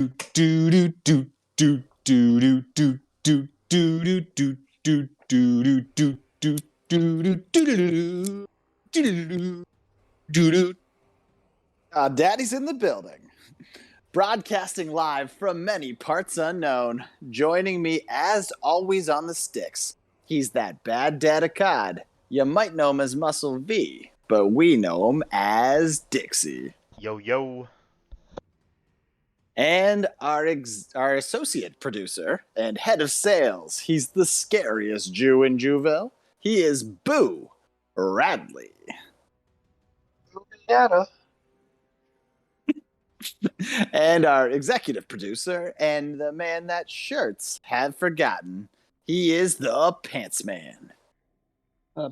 do do do do do do do do do do do do do do do do. Daddy's in the building, broadcasting live from many parts unknown. Joining me, as always, on the sticks. He's that bad dad of COD. You might know him as Muscle V, but we know him as Dixie. Yo, yo. And our associate producer and head of sales. He's the scariest Jew in Juville. He is Boo Radley. Yada. And our executive producer and the man that shirts have forgotten. He is the Pants Man.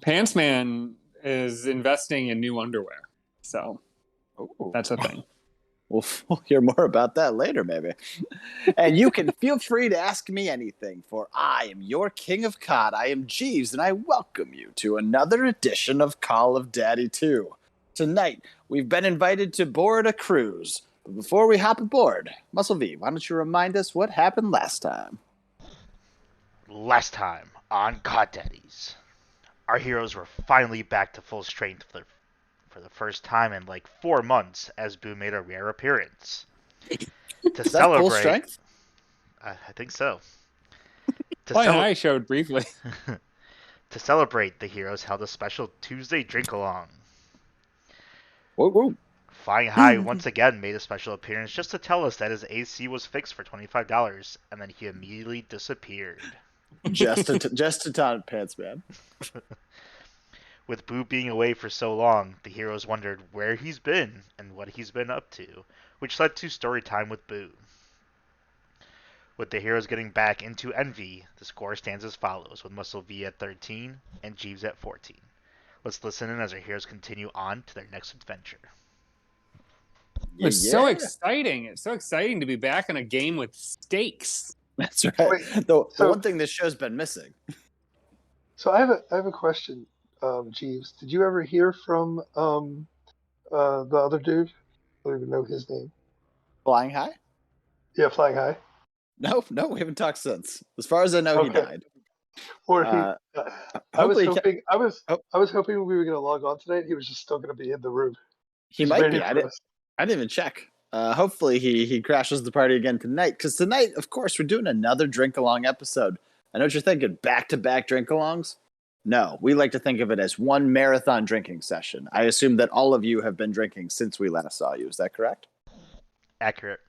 Pants Man is investing in new underwear, so that's a thing. We'll hear more about that later, maybe. And you can feel free to ask me anything, for I am your king of COD. I am Jeeves, and I welcome you to another edition of Call of Daddy 2. Tonight, we've been invited to board a cruise. But before we hop aboard, Muscle V, why don't you remind us what happened last time? Last time on God Daddies, our heroes were finally back to full strength for the first time in like 4 months, as Boo made a rare appearance. To Is that celebrate, full strength? I think so. I showed briefly. To celebrate, the heroes held a special Tuesday drink along. Whoa, whoa. Flying High once again made a special appearance just to tell us that his AC was fixed for $25, and then he immediately disappeared. Just a ton, Pants Man. With Boo being away for so long, the heroes wondered where he's been and what he's been up to, which led to story time with Boo. With the heroes getting back into Envy, the score stands as follows, with Muscle V at 13 and Jeeves at 14. Let's listen in as our heroes continue on to their next adventure. It's so exciting. It's so exciting to be back in a game with stakes. That's right. Wait, the so- one thing this show's been missing. So I have a question, Jeeves. Did you ever hear from the other dude? I don't even know his name. Flying High? Yeah, Flying High. No, we haven't talked since. As far as I know, he Okay. died. Or he. I was hopefully hoping we were going to log on tonight. He was just still going to be in the room. he Just might waiting be. I for didn't, us. I didn't even check. Hopefully he crashes the party again tonight. Because tonight, of course, we're doing another drink along episode. I know what you're thinking. Back-to-back drink alongs? No, we like to think of it as one marathon drinking session. I assume that all of you have been drinking since we last saw you. Is that correct? Accurate.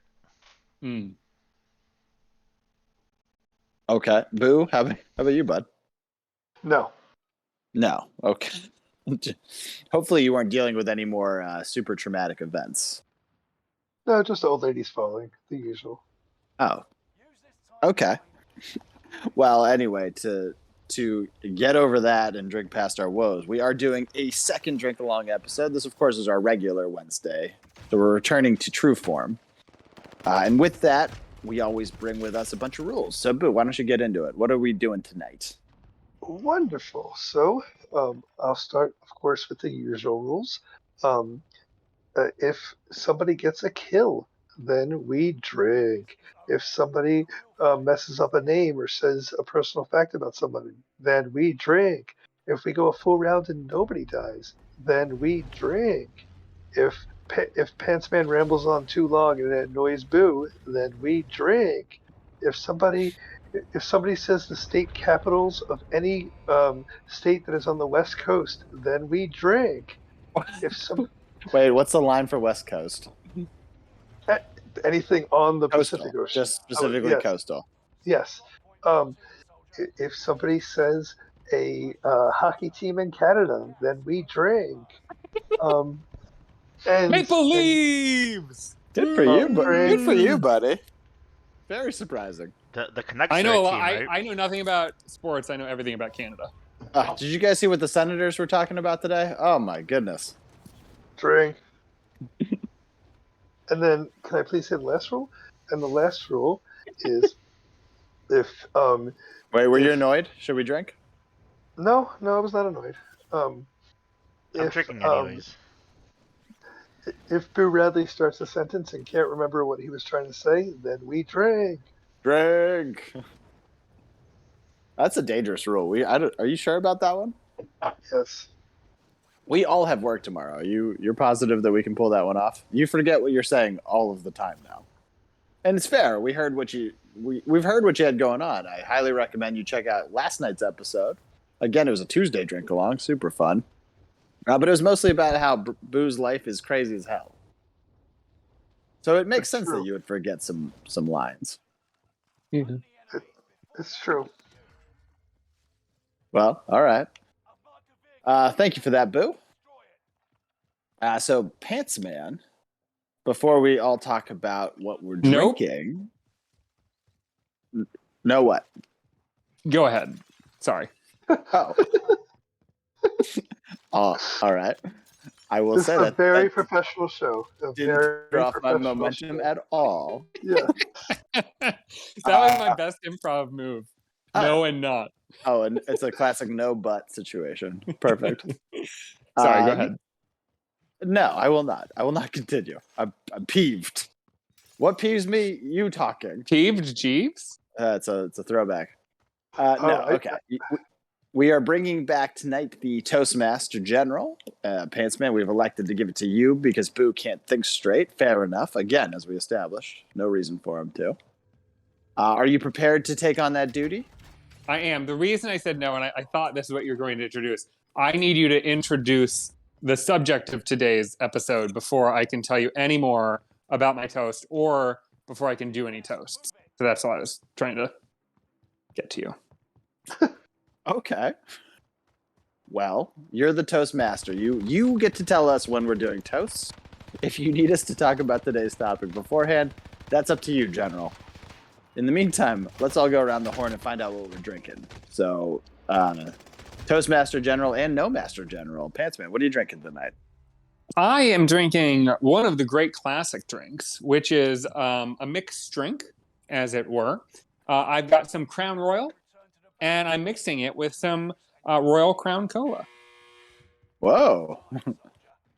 Okay. Boo, how about you, bud? No. No. Okay. Hopefully you weren't dealing with any more super traumatic events. No, just old ladies falling. The usual. Oh. Okay. Well, anyway, to get over that and drink past our woes, we are doing a second drink along episode. This, of course, is our regular Wednesday. So we're returning to true form. And with that, we always bring with us a bunch of rules. So, Boo, why don't you get into it? What are we doing tonight? Wonderful. So I'll start, of course, with the usual rules. If somebody gets a kill, then we drink. If somebody messes up a name or says a personal fact about somebody, then we drink. If we go a full round and nobody dies, then we drink. If Pants Man rambles on too long and it annoys Boo, then we drink. If somebody says the state capitals of any state that is on the West Coast, then we drink. Wait, what's the line for West Coast? Anything on the Coastal. Pacific Ocean. Just specifically yes. coastal. Yes. If somebody says a hockey team in Canada, then we drink. And Maple Leaves. Good for you, Great. good for you, buddy. Very surprising. The Canucks I know a are a lot. team, right? I know nothing about sports. I know everything about Canada. Did you guys see what the Senators were talking about today? Oh my goodness. drink. And then, can I please say the last rule? And the last rule is if Wait, were you annoyed? Should we drink? no, I was not annoyed. I'm drinking anyways. If Boo Radley starts a sentence and can't remember what he was trying to say, then we drink. Drink. That's a dangerous rule. Are you sure about that one? Yes. We all have work tomorrow. You're positive that we can pull that one off? You forget what you're saying all of the time now. And it's fair. We've heard what you had going on. I highly recommend you check out last night's episode. Again, it was a Tuesday drink along, super fun. But it was mostly about how Boo's life is crazy as hell. So it makes sense that you would forget some lines. Mm-hmm. It's true. Well, all right. Thank you for that, Boo. So, Pants Man, before we all talk about what we're drinking... No what? Go ahead. Sorry. Oh. All right. I will say that. It's a very professional show. Didn't throw off my momentum at all. Yeah. That was my best improv move. No and not. Oh, and it's a classic no but situation. Perfect. Sorry, go ahead. No, I will not. I will not continue. I'm peeved. What peeves me? You talking. Peeved Jeeves? It's a throwback. No, okay. We are bringing back tonight the Toastmaster General. Pantsman, we've elected to give it to you because Boo can't think straight. Fair enough. Again, as we established, no reason for him to. Are you prepared to take on that duty? I am. The reason I said no, and I thought this is what you're going to introduce, I need you to introduce the subject of today's episode before I can tell you any more about my toast or before I can do any toasts. So that's all I was trying to get to you. Okay. Well, you're the Toastmaster. You get to tell us when we're doing toasts. If you need us to talk about today's topic beforehand, that's up to you, General. In the meantime, let's all go around the horn and find out what we're drinking. So, Toastmaster General and No Master General, Pantsman, what are you drinking tonight? I am drinking one of the great classic drinks, which is a mixed drink, as it were. I've got some Crown Royal, and I'm mixing it with some Royal Crown Cola. Whoa.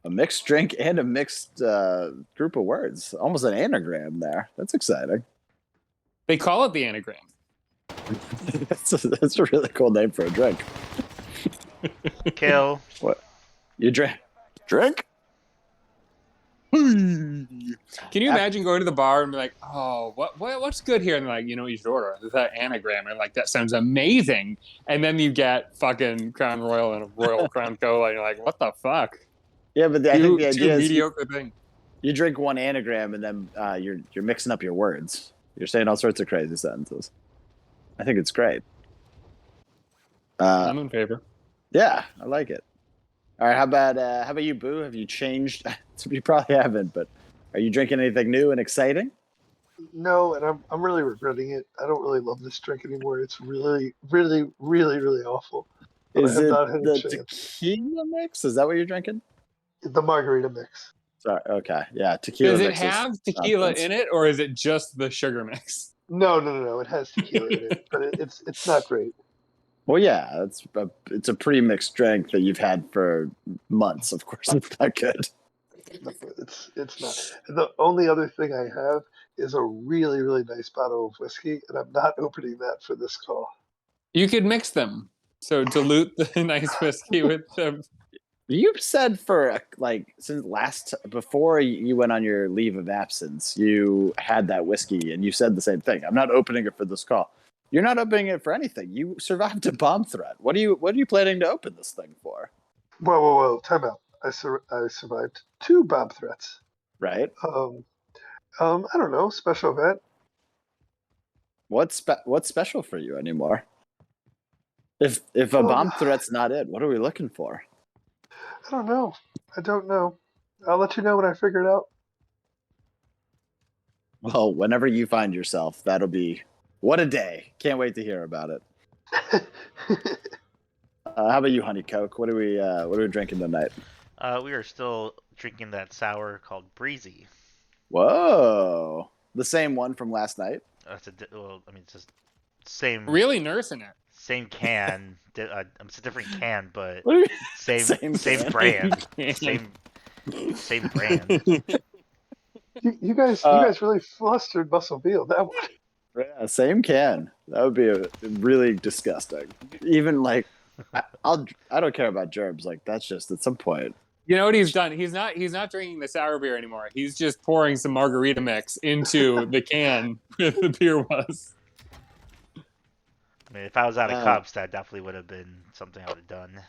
A mixed drink and a mixed group of words. Almost an anagram there. That's exciting. They call it the anagram. That's a really cool name for a drink. Kill. What? You drink? Drink? Can you imagine going to the bar and be like, oh, what's good here? And they're like, you know what you should order? It's that anagram. And like, that sounds amazing. And then you get fucking Crown Royal and a Royal Crown Cola. And you're like, what the fuck? Yeah, but I think the idea is mediocre thing. You drink one anagram and then you're mixing up your words. You're saying all sorts of crazy sentences. I think it's great. I'm in favor. Yeah, I like it. All right, how about you, Boo? Have you changed? You probably haven't, but are you drinking anything new and exciting? No, and I'm really regretting it. I don't really love this drink anymore. It's really, really, really, really awful. Is it the tequila mix? Is that what you're drinking? The margarita mix. Sorry, okay, yeah, tequila. Does it have tequila in it, or is it just the sugar mix? No. It has tequila in it, but it's not great. Well, yeah, it's a pre-mixed drink that you've had for months. Of course, it's not good. It's not. The only other thing I have is a really, really nice bottle of whiskey, and I'm not opening that for this call. You could mix them. So dilute the nice whiskey with the... You've said before you went on your leave of absence, you had that whiskey, and you said the same thing. I'm not opening it for this call. You're not opening it for anything. You survived a bomb threat. What are you planning to open this thing for? Whoa! Time out. I survived 2 bomb threats. Right. I don't know. Special event. What's special for you anymore? If a bomb threat's not it, what are we looking for? I don't know. I'll let you know when I figure it out. Well, whenever you find yourself, that'll be what a day. Can't wait to hear about it. How about you, Honey Coke? What are we drinking tonight? We are still drinking that sour called Breezy. Whoa, the same one from last night. It's just same. Really nursing it. Same can. It's a different can, but What do you same can. brand. Same brand. You guys really flustered Muscle Beal that one. Yeah, same can. That would be really disgusting. Even like, I don't care about germs. Like that's just at some point. You know what he's done? He's not drinking the sour beer anymore. He's just pouring some margarita mix into the can where the beer was. I mean, if I was out of cups, that definitely would have been something I would have done.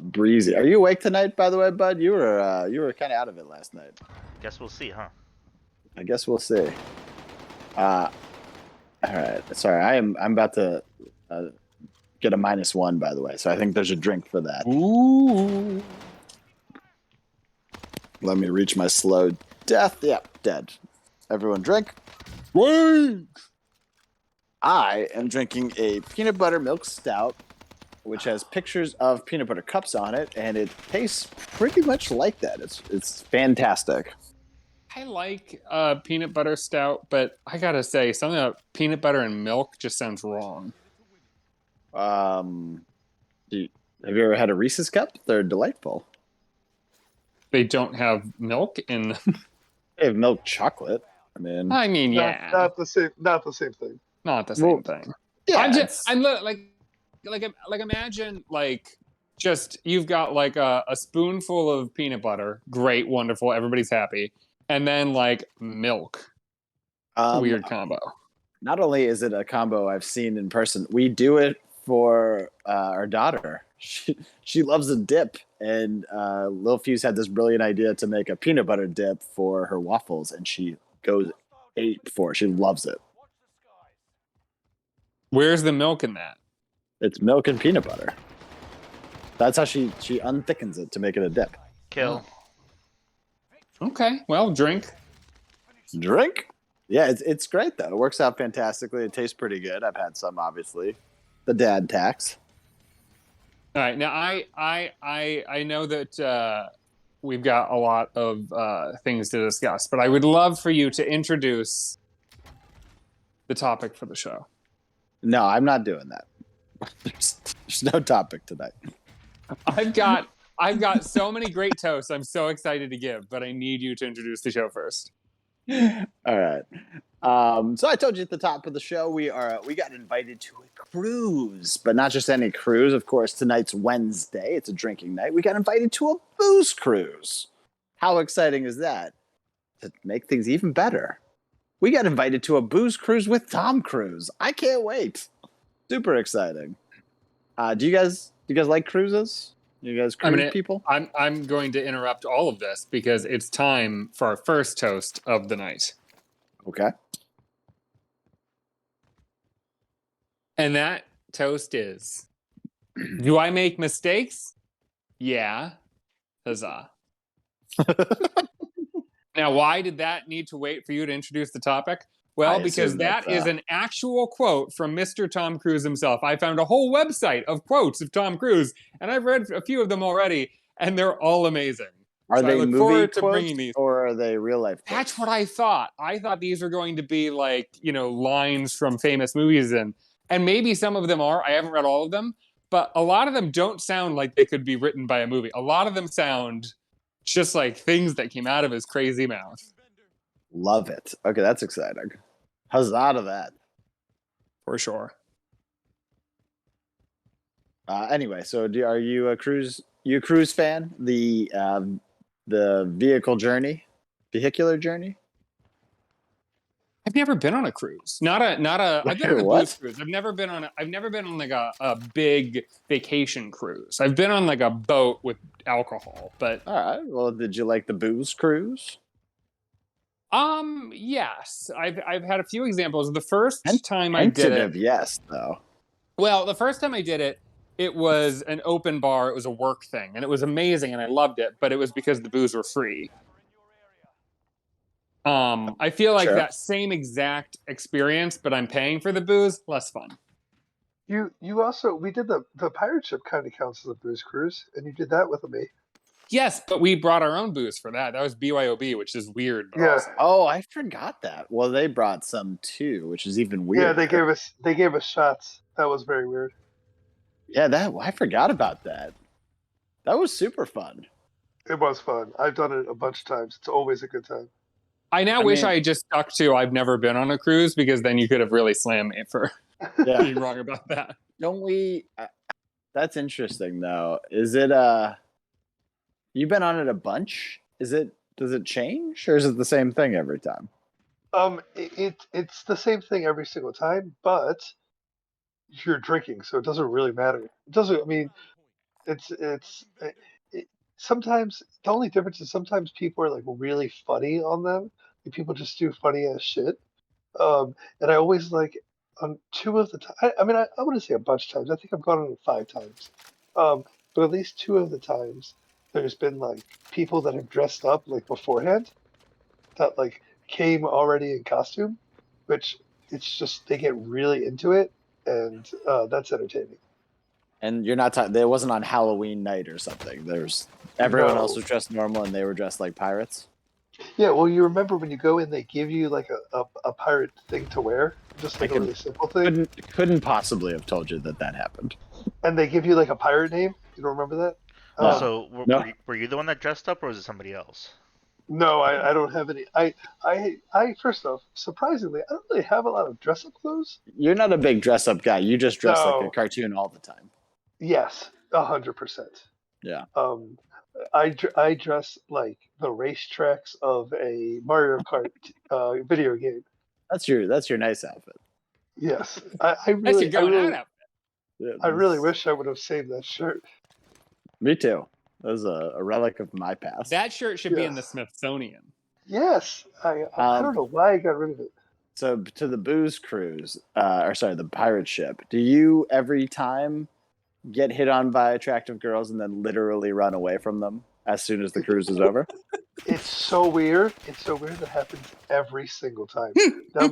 Breezy, are you awake tonight? By the way, bud, you were kind of out of it last night. Guess we'll see, huh? I guess we'll see. All right. Sorry, I'm about to get a -1. By the way, so I think there's a drink for that. Ooh. Let me reach my slow death. Yep, dead. Everyone drink. Wait. I am drinking a peanut butter milk stout, which has pictures of peanut butter cups on it, and it tastes pretty much like that. It's fantastic. I like peanut butter stout, but I gotta say, something about peanut butter and milk just sounds wrong. Have you ever had a Reese's cup? They're delightful. They don't have milk in them. They have milk chocolate. I mean, yeah, Not the same. Not the same thing. not the same thing. yeah, I'm like imagine like just you've got like a spoonful of peanut butter, great, wonderful, everybody's happy, and then like milk. Weird combo. Not only is it a combo I've seen in person, we do it for our daughter. She loves a dip, and Lil Fuse had this brilliant idea to make a peanut butter dip for her waffles, and she goes ape for it. She loves it. Where's the milk in that? It's milk and peanut butter. That's how she unthickens it to make it a dip. Kill. Okay, well, drink. Drink? Yeah, it's great though. It works out fantastically. It tastes pretty good. I've had some, obviously. The dad tax. All right, now I know that we've got a lot of things to discuss, but I would love for you to introduce the topic for the show. No, I'm not doing that. There's no topic tonight. I've got so many great toasts I'm so excited to give, but I need you to introduce the show first. All right. So I told you at the top of the show we got invited to a cruise, but not just any cruise. Of course, tonight's Wednesday. It's a drinking night. We got invited to a booze cruise. How exciting is that? To make things even better, we got invited to a booze cruise with Tom Cruise. I can't wait. Super exciting. Do you guys like cruises? You guys cruise people? I'm going to interrupt all of this because it's time for our first toast of the night. Okay. And that toast is, do I make mistakes? Yeah. Huzzah. Now, why did that need to wait for you to introduce the topic? Well, because that is an actual quote from Mr. Tom Cruise himself. I found a whole website of quotes of Tom Cruise, and I've read a few of them already, and they're all amazing. Are So they I look movie forward to quotes bringing these. or are they real life quotes? That's what I thought. I thought these were going to be like, lines from famous movies, and maybe some of them are. I haven't read all of them, but a lot of them don't sound like they could be written by a movie. A lot of them sound just like things that came out of his crazy mouth. Love it. Okay, that's exciting. Huzzah to that. For sure. Anyway, so are you a cruise fan? The vehicular journey? I've never been on a cruise. Not a I've been on a What? booze cruise. I've never been on like a big vacation cruise. I've been on like a boat with alcohol, but All right. Well, did you like the booze cruise? yes. I've had a few examples. The first time I did Tentative, it. yes, though. Well, the first time I did it, it was an open bar. It was a work thing, and it was amazing, and I loved it. But it was because the booze were free. I feel like Sure. that same exact experience, but I'm paying for the booze. Less fun. You also we did the pirate ship kind of counts as a booze cruise, and you did that with me. Yes, but we brought our own booze for that. That was BYOB, which is weird. But Yeah. awesome. Oh, I forgot that. Well, they brought some too, which is even weirder. Yeah, they gave us shots. That was very weird. Yeah, I forgot about that. That was super fun. It was fun. I've done it a bunch of times. It's always a good time. I now wish I had just stuck to I've never been on a cruise, because then you could have really slammed me for Yeah. being wrong about that. Don't we? That's interesting, though. Is it? You've been on it a bunch. Is it? Does it change, or is it the same thing every time? It's the same thing every single time, but you're drinking, so it doesn't really matter. It doesn't. I mean, it, sometimes the only difference is sometimes people are like really funny on them, and people just do funny ass shit. And I always like on two of the time. I mean, I wouldn't say a bunch of times. I think I've gone on it 5 times. But at least 2 of the times, there's been like people that have dressed up like beforehand, that like came already in costume, which it's just they get really into it, and that's entertaining. And you're not talking. It wasn't on Halloween night or something. There's everyone No. else was dressed normal, and they were dressed like pirates. Yeah, well, you remember when you go in, they give you like a pirate thing to wear, just like I a really simple thing, Couldn't possibly have told you that happened. and they give you like a pirate name. You don't remember that? No. So, No. were you the one that dressed up, or was it somebody else? No, I don't have any. I first off, surprisingly, I don't really have a lot of dress up clothes. You're not a big dress up guy. You just dress like No. a cartoon all the time. Yes, 100%. Yeah. I dress like the racetracks of a Mario Kart video game. That's your nice outfit. Yes, I That's really, your going out. Yeah, I really wish I would have saved that shirt. Me too. That was a relic of my past. That shirt should be in the Yes. Smithsonian. Yes, I don't know why I got rid of it. So to the booze cruise, the pirate ship. Do you every time get hit on by attractive girls and then literally run away from them as soon as the cruise is over? It's so weird. It's so weird. That happens every single time. Now,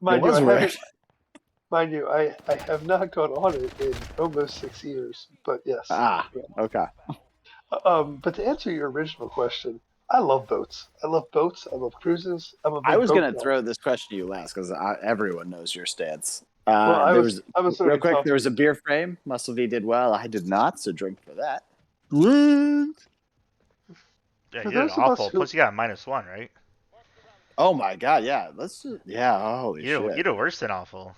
mind you, was weird. mind you, I have not gone on it in almost 6 years. But yes. Okay. But to answer your original question, I love boats. I love boats. I love cruises. I'm a big I was boat going to guy. throw this question to you last because everyone knows your stance. Well, I there was real already quick. talking- There was a beer frame. Muscle V did well. I did not, so drink for that. Yeah, For you did those of us awful. who- Plus, you got a -1, right? Oh my god! Yeah, holy You shit! did worse than awful.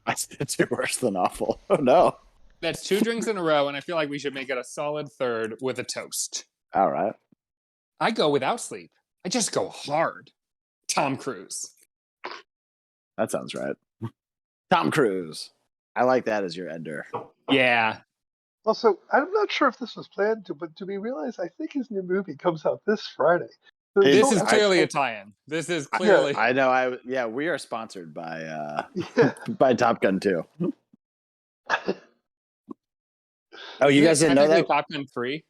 I did do worse than awful. Oh no! That's 2 drinks in a row, and I feel like we should make it a solid third with a toast. All right. I go without sleep. I just go hard. Tom Cruise. That sounds right. Tom Cruise. I like that as your ender. Yeah. Also, I'm not sure if this was planned, but do we realize I think his new movie comes out this Friday? So This This don't is I- clearly a tie-in. This is clearly. I know. We are sponsored by Yeah. by Top Gun 2. Oh, you Isn't guys it didn't know technically that? Top Gun 3?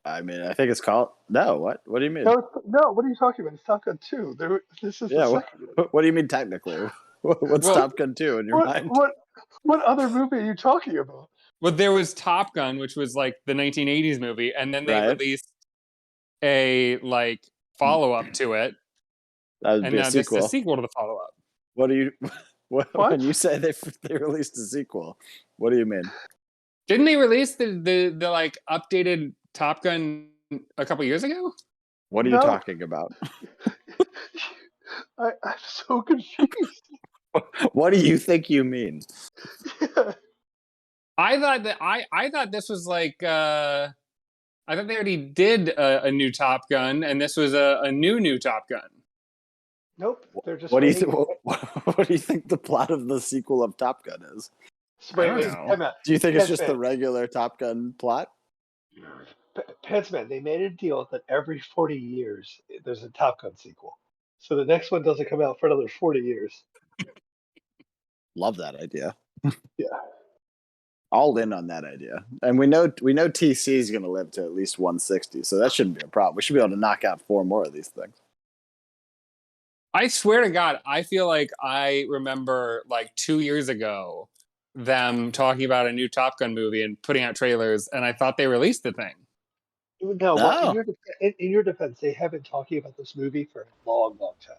I mean, I think it's called. No, what? What do you mean? No, what are you talking about? It's Top Gun 2. This is Yeah, the what- second one. What do you mean technically? What's Well- Top Gun 2 in your mind? What other movie are you talking about? Well, there was Top Gun, which was like the 1980s movie, and then they Right. released a like follow-up to it, That would and be now a this is sequel. a sequel to the follow-up. What do you? When What? you say they released a sequel, what do you mean? Didn't they release the like updated Top Gun a couple years ago? What are you No. talking about? I'm so confused. What do you think you mean? I thought this was like I thought they already did a new Top Gun, and this was a new Top Gun. Nope. They're just What do you waiting- think? What do you think the plot of the sequel of Top Gun is? Wait, I wait, don't know. time out. Do you think it's just the Pants-Man. regular Top Gun plot? Pantsman, they made a deal that every 40 years there's a Top Gun sequel. So the next one doesn't come out for another 40 years. Love that idea. Yeah. All in on that idea. And we know TC is going to live to at least 160, so that shouldn't be a problem. We should be able to knock out 4 more of these things. I swear to God, I feel like I remember like 2 years ago them talking about a new Top Gun movie and putting out trailers, and I thought they released the thing. No, well, Oh. in your defense, they have been talking about this movie for a long, long time.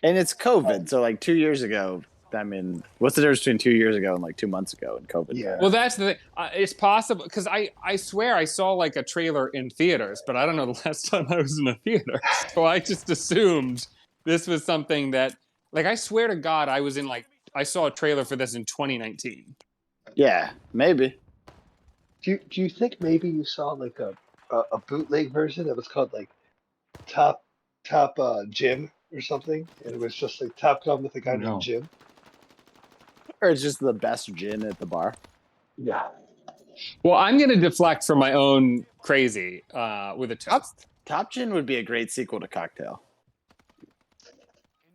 And it's COVID, so like 2 years ago, I mean, what's the difference between 2 years ago and like 2 months ago in COVID? Yeah. Well, that's the thing. It's possible because I swear I saw like a trailer in theaters, but I don't know the last time I was in a theater. So I just assumed this was something that, like, I swear to God, I saw a trailer for this in 2019. Yeah, maybe. Do you think maybe you saw like a bootleg version that was called like Top Gym or something, and it was just like Top Gun with a guy No. named Jim? Or it's just the best gin at the bar. Yeah. Well, I'm going to deflect from my own crazy with a toast. Top Gin would be a great sequel to Cocktail.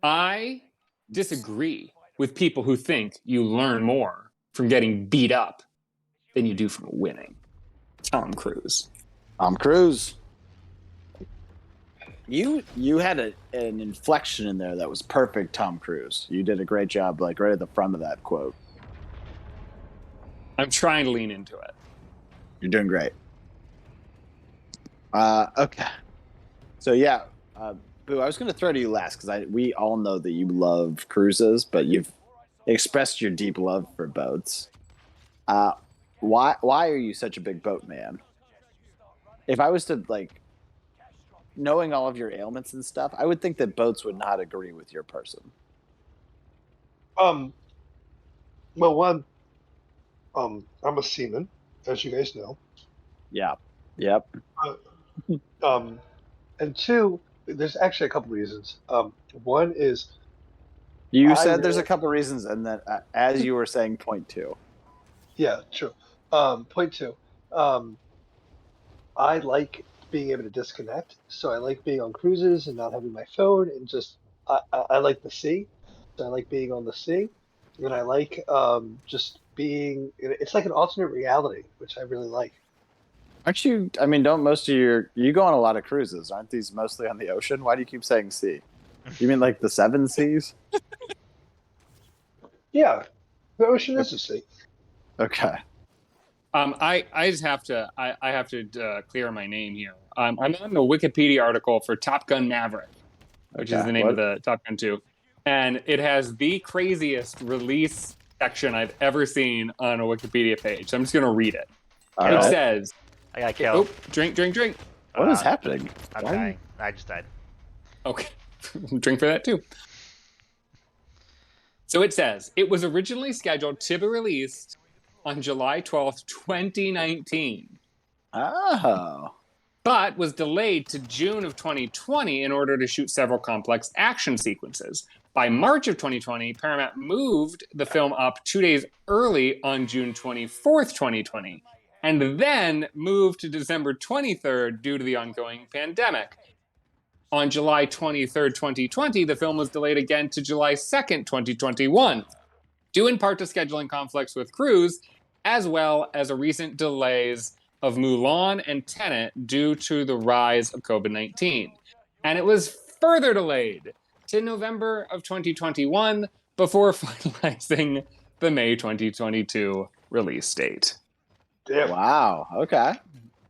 I disagree with people who think you learn more from getting beat up than you do from winning. Tom Cruise. Tom Cruise. You had an inflection in there that was perfect, Tom Cruise. You did a great job, like right at the front of that quote. I'm trying to lean into it. You're doing great. Okay. So yeah, Boo, I was going to throw to you last because we all know that you love cruises, but you've expressed your deep love for boats. Why are you such a big boat man? If I was to like, knowing all of your ailments and stuff, I would think that boats would not agree with your person. Well, one, I'm a seaman, as you guys know. Yeah. Yep. And two, there's actually a couple reasons. One is You I said there's a really- couple reasons, and then as you were saying, point two. yeah, true. Point two, I like being able to disconnect, so I like being on cruises and not having my phone, and just I like the sea, so I like being on the sea, and I like just being. It's like an alternate reality, which I really like. Aren't you? I mean, don't most of you go on a lot of cruises? Aren't these mostly on the ocean? Why do you keep saying sea? You mean like the seven seas? Yeah, the ocean is a sea. Okay. I just have to I have to clear my name here. I'm on the Wikipedia article for Top Gun Maverick, which is Okay, the name what? of the Top Gun 2, and it has the craziest release section I've ever seen on a Wikipedia page. So I'm just gonna read it. All It right. says, I got killed. "Oh, drink." What is happening? I'm Why- dying. I just died. Okay, drink for that too. So it says it was originally scheduled to be released on July 12th, 2019. Oh. But was delayed to June of 2020 in order to shoot several complex action sequences. By March of 2020, Paramount moved the film up 2 days early on June 24th, 2020, and then moved to December 23rd due to the ongoing pandemic. On July 23rd, 2020, the film was delayed again to July 2nd, 2021, due in part to scheduling conflicts with Cruise, as well as a recent delays of Mulan and Tenet due to the rise of COVID-19. And it was further delayed to November of 2021 before finalizing the May 2022 release date. Damn. Wow. Okay.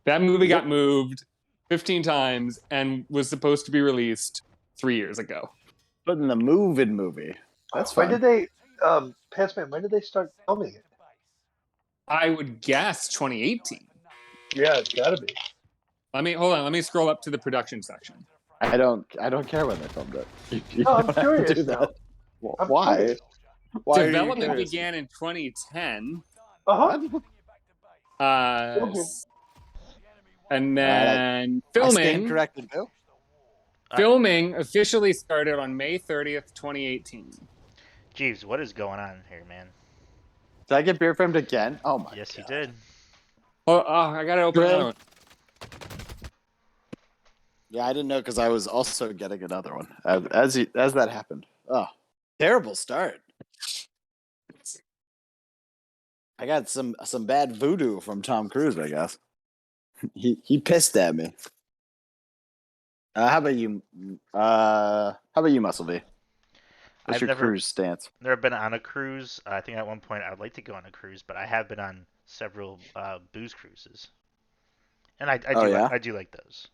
That movie got moved 15 times and was supposed to be released 3 years ago. But in the movie. That's When fun. did they, Pantsman? When did they start filming it? I would guess 2018. Yeah, it's got to be. Let me scroll up to the production section. I don't care when they filmed it. You Oh, I'm don't have to curious do now. that. Well, I'm why? curious. Why are you Development curious? began in 2010. Uh-huh. Uh, and then I stand filming corrected, Bill. filming officially started on May 30th, 2018. Jeeves, what is going on here, man? Did I get beer framed again? Oh my Yes, you God. did. Oh, I gotta open Greg? another one. Yeah, I didn't know because I was also getting another one as that happened. Oh, terrible start. I got some bad voodoo from Tom Cruise, I guess. He pissed at me. How about you? Muscle B? What's I've your never- cruise stance? Never been on a cruise. I think at one point I would like to go on a cruise, but I have been on several booze cruises, and I do Oh, yeah? I do like those.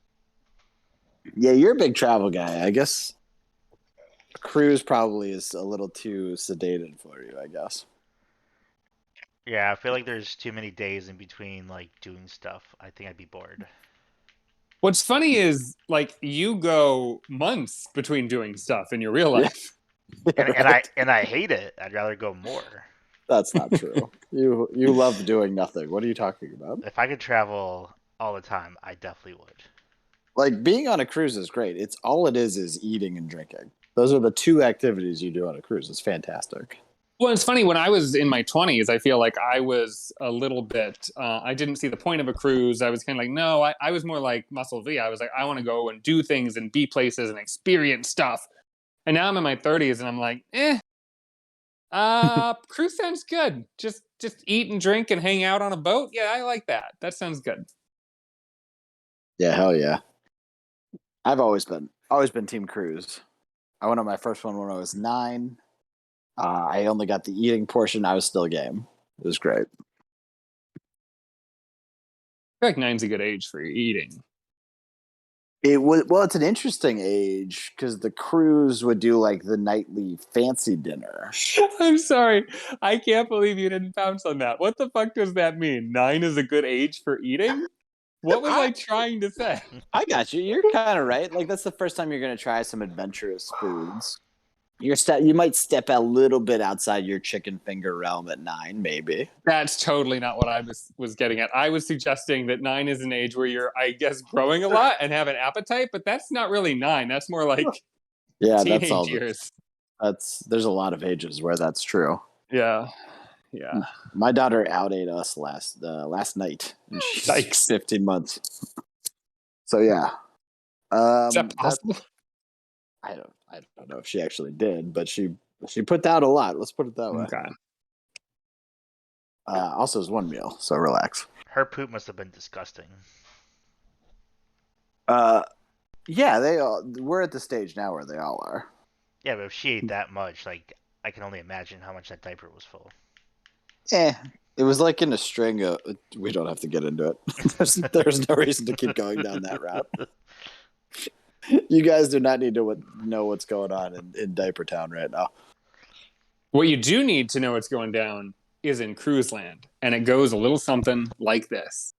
Yeah, you're a big travel guy. I guess cruise probably is a little too sedated for you, I guess. Yeah, I feel like there's too many days in between like doing stuff. I think I'd be bored. What's funny is like you go months between doing stuff in your real Yeah. life. And I hate it. I'd rather go more. That's not true. You love doing nothing. What are you talking about? If I could travel all the time, I definitely would. Like being on a cruise is great. It's all it is eating and drinking. Those are the two activities you do on a cruise. It's fantastic. Well, it's funny. When I was in my 20s, I feel like I was a little bit, I didn't see the point of a cruise. I was kind of like, no, I was more like Muscle V. I was like, I want to go and do things and be places and experience stuff. And now I'm in my 30s and I'm like, cruise sounds good. Just eat and drink and hang out on a boat. Yeah, I like that. That sounds good. Yeah, hell yeah. I've always been team cruise. I went on my first one when I was 9. I only got the eating portion. I was still game. It was great. I feel like 9's a good age for eating. It was well. It's an interesting age because the cruise would do like the nightly fancy dinner. I'm sorry. I can't believe you didn't pounce on that. What the fuck does that mean? 9 is a good age for eating? What was I trying to say? I got you. You're kind of right. Like that's the first time you're gonna try some adventurous foods. You might step a little bit outside your chicken finger realm at 9, maybe. That's totally not what I was getting at. I was suggesting that 9 is an age where you're, I guess, growing a lot and have an appetite, but that's not really 9. That's more like Yeah, teenage that's all. years. There's a lot of ages where that's true. Yeah. My daughter outate us last night, and she's Yikes. 15 months. So yeah, Is that possible? I don't know if she actually did, but she put out a lot. Let's put it that way. Okay. Also, it's one meal, so relax. Her poop must have been disgusting. Yeah, we're at the stage now where they all are. Yeah, but if she ate that much, like I can only imagine how much that diaper was full. It was like in a string of. We don't have to get into it. There's no reason to keep going down that route. You guys do not need to know what's going on in Diaper Town right now. What you do need to know what's going down is in Cruise Land, and it goes a little something like this.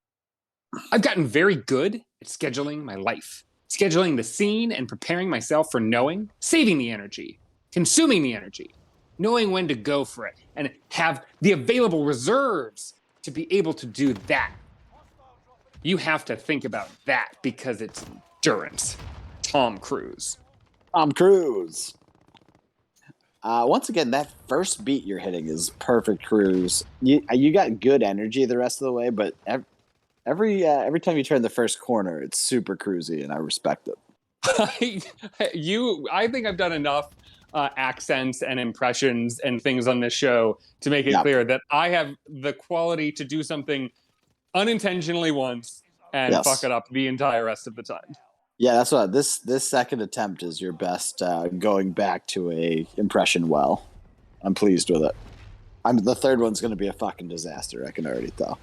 I've gotten very good at scheduling my life, scheduling the scene and preparing myself for knowing, saving the energy, consuming the energy, knowing when to go for it, and have the available reserves to be able to do that. You have to think about that because it's endurance. Tom Cruise. Tom Cruise. Once again, that first beat you're hitting is perfect cruise. You got good energy the rest of the way, but every time you turn the first corner, it's super cruisy, and I respect it. I think I've done enough accents and impressions and things on this show to make it clear that I have the quality to do something unintentionally once and fuck it up the entire rest of the time. Yeah, that's what this second attempt is your best going back to a impression well. I'm pleased with it. The third one's going to be a fucking disaster. I can already tell.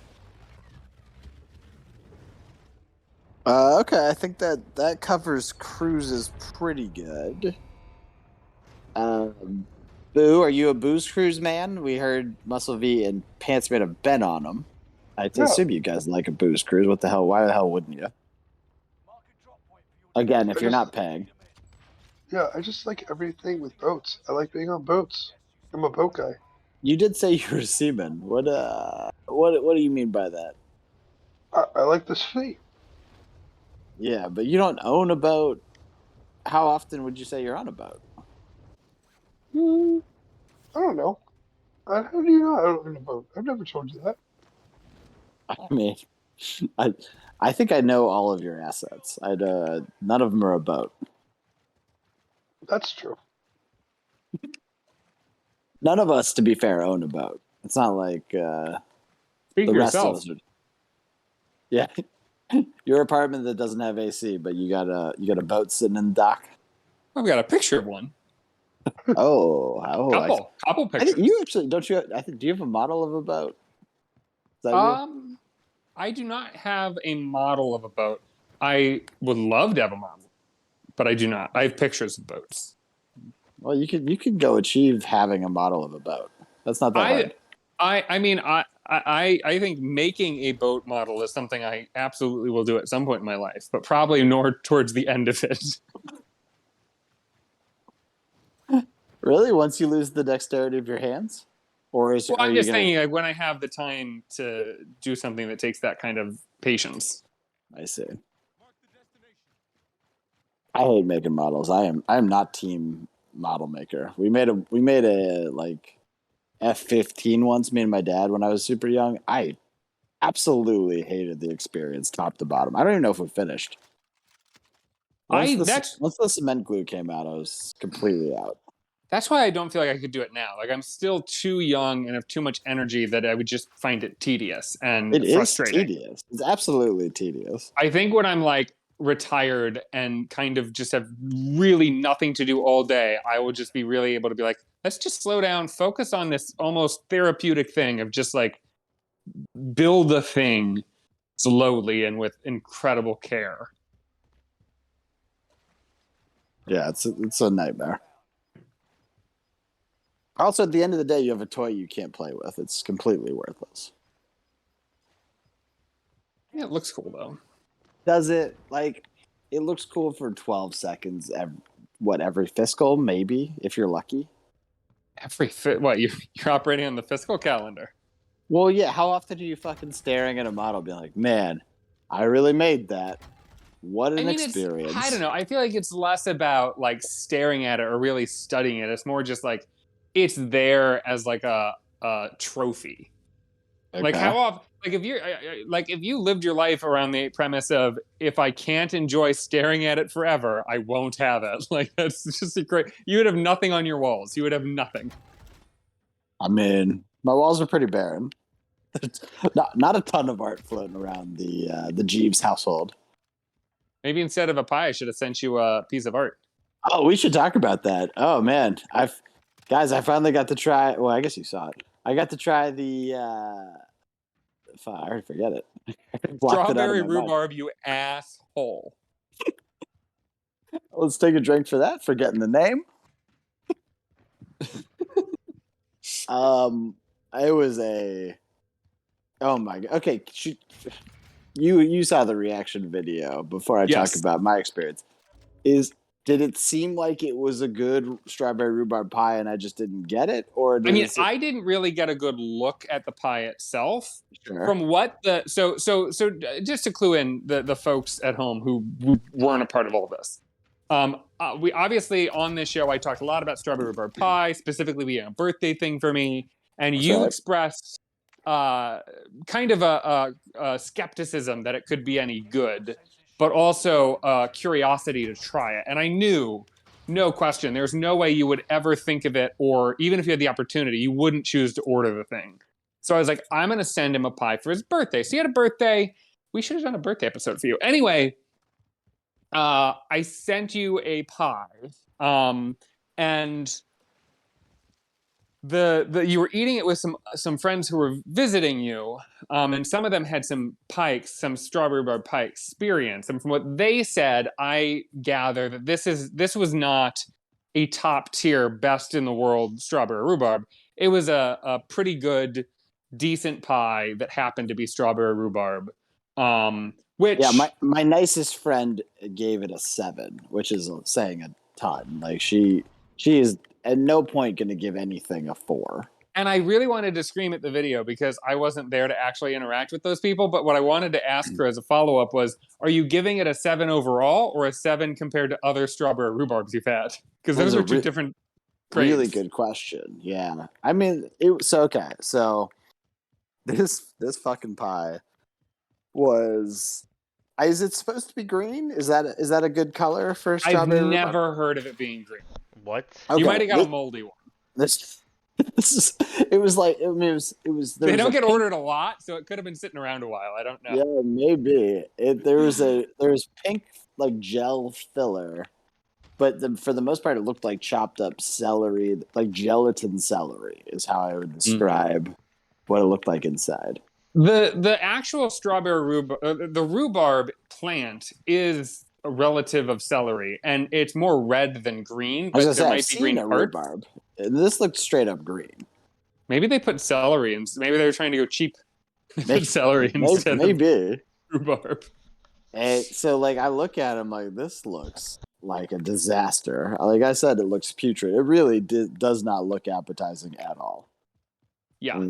Okay, I think that covers cruises pretty good. Boo, are you a booze cruise man? We heard Muscle V and Pants made a bet on them. I assume you guys like a booze cruise. What the hell? Why the hell wouldn't you? Again, if you're not paying. Yeah, I just like everything with boats. I like being on boats. I'm a boat guy. You did say you were a seaman. What do you mean by that? I like the sea. Yeah, but you don't own a boat. How often would you say you're on a boat? I don't know. How do you know I don't own a boat? I've never told you that. I mean, I think I know all of your assets. None of them are a boat. That's true. None of us, to be fair, own a boat. It's not like Speak the for rest yourself. of us. Yeah, your apartment that doesn't have AC, but you got a boat sitting in the dock. I've got a picture of one. I Couple pictures. think you actually don't you? Do you have a model of a boat? Is that you? I do not have a model of a boat. I would love to have a model, but I do not. I have pictures of boats. Well, you could go achieve having a model of a boat. That's not that hard. I think making a boat model is something I absolutely will do at some point in my life, but probably more towards the end of it. Really? Once you lose the dexterity of your hands? Or Well, are I'm you just gonna saying, like, when I have the time to do something that takes that kind of patience. I see. I hate making models. I am not team model maker. We made a like F-15 once, me and my dad, when I was super young. I absolutely hated the experience top to bottom. I don't even know if we finished. Once the cement glue came out, I was completely out. That's why I don't feel like I could do it now. Like, I'm still too young and have too much energy that I would just find it tedious and It is frustrating. tedious. It's absolutely tedious. I think when I'm like retired and kind of just have really nothing to do all day, I will just be really able to be like, let's just slow down, focus on this almost therapeutic thing of just like build a thing slowly and with incredible care. Yeah, it's a nightmare. Also, at the end of the day, you have a toy you can't play with. It's completely worthless. Yeah, it looks cool though. Does it like it looks cool for 12 seconds every fiscal, maybe, if you're lucky. You're operating on the fiscal calendar. Well, yeah, how often are you fucking staring at a model being like, man, I really made that. What an experience. I don't know. I feel like it's less about like staring at it or really studying it. It's more just like it's there as like a trophy. Okay. Like how often? Like if you lived your life around the premise of if I can't enjoy staring at it forever, I won't have it. Like that's just a great. You would have nothing on your walls. You would have nothing. I mean, my walls are pretty barren. not a ton of art floating around the Jeeves household. Maybe instead of a pie, I should have sent you a piece of art. Oh, we should talk about that. Oh man, I finally got to try. Well, I guess you saw it. I got to try the. I already forget it. Strawberry rhubarb, you asshole. Let's take a drink for that. Forgetting the name. It was a. Oh my god. Okay, you saw the reaction video before I talk about my experience. Did it seem like it was a good strawberry rhubarb pie and I just didn't get it? Or I didn't really get a good look at the pie itself. Sure. From what so just to clue in the folks at home who weren't a part of all this. We obviously on this show I talked a lot about strawberry rhubarb pie, specifically being a birthday thing for me, and you expressed kind of a skepticism that it could be any good, but also curiosity to try it. And I knew, no question, there's no way you would ever think of it, or even if you had the opportunity, you wouldn't choose to order the thing. So I was like, I'm going to send him a pie for his birthday. So he had a birthday. We should have done a birthday episode for you. Anyway, I sent you a pie, and you were eating it with some friends who were visiting you, and some of them had some strawberry rhubarb pie experience. And from what they said, I gather that this was not a top tier, best in the world strawberry rhubarb. It was a pretty good, decent pie that happened to be strawberry rhubarb. Which my nicest friend gave it a 7, which is saying a ton. Like she is at no point going to give anything a 4. And I really wanted to scream at the video because I wasn't there to actually interact with those people. But what I wanted to ask her as a follow-up was, are you giving it a 7 overall or a 7 compared to other strawberry rhubarbs you've had? Because those are two different grades. Really good question. Yeah. I mean, okay. So this fucking pie was... Is it supposed to be green? Is that a good color for strawberry rhubarb? I've never heard of it being green. What? Okay, you might have got a moldy one. It was like, I mean, it was. They don't get ordered a lot, so it could have been sitting around a while. I don't know. Yeah, maybe. There was pink like gel filler, but for the most part, it looked like chopped up celery, like gelatin celery, is how I would describe what it looked like inside. The actual strawberry rhubarb, the rhubarb plant is a relative of celery, and it's more red than green, I was but there gonna say, I've might be seen green a parts. rhubarb. This looked straight up green. Maybe they put celery and maybe they were trying to go cheap. They put celery instead of Maybe. rhubarb. And so, like, I look at him like, this looks like a disaster. Like I said, it looks putrid. It really does not look appetizing at all. Yeah.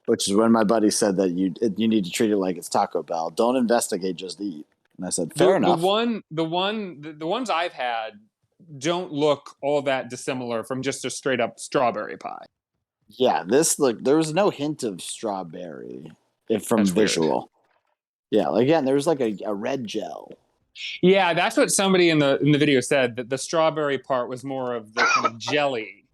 Which is when my buddy said that you need to treat it like it's Taco Bell. Don't investigate, just eat. And I said, fair enough. The ones I've had don't look all that dissimilar from just a straight up strawberry pie. Yeah, there was no hint of strawberry from That's visual. Weird. Yeah, again, there was like a red gel. Yeah, that's what somebody in the video said, that the strawberry part was more of the kind of jelly.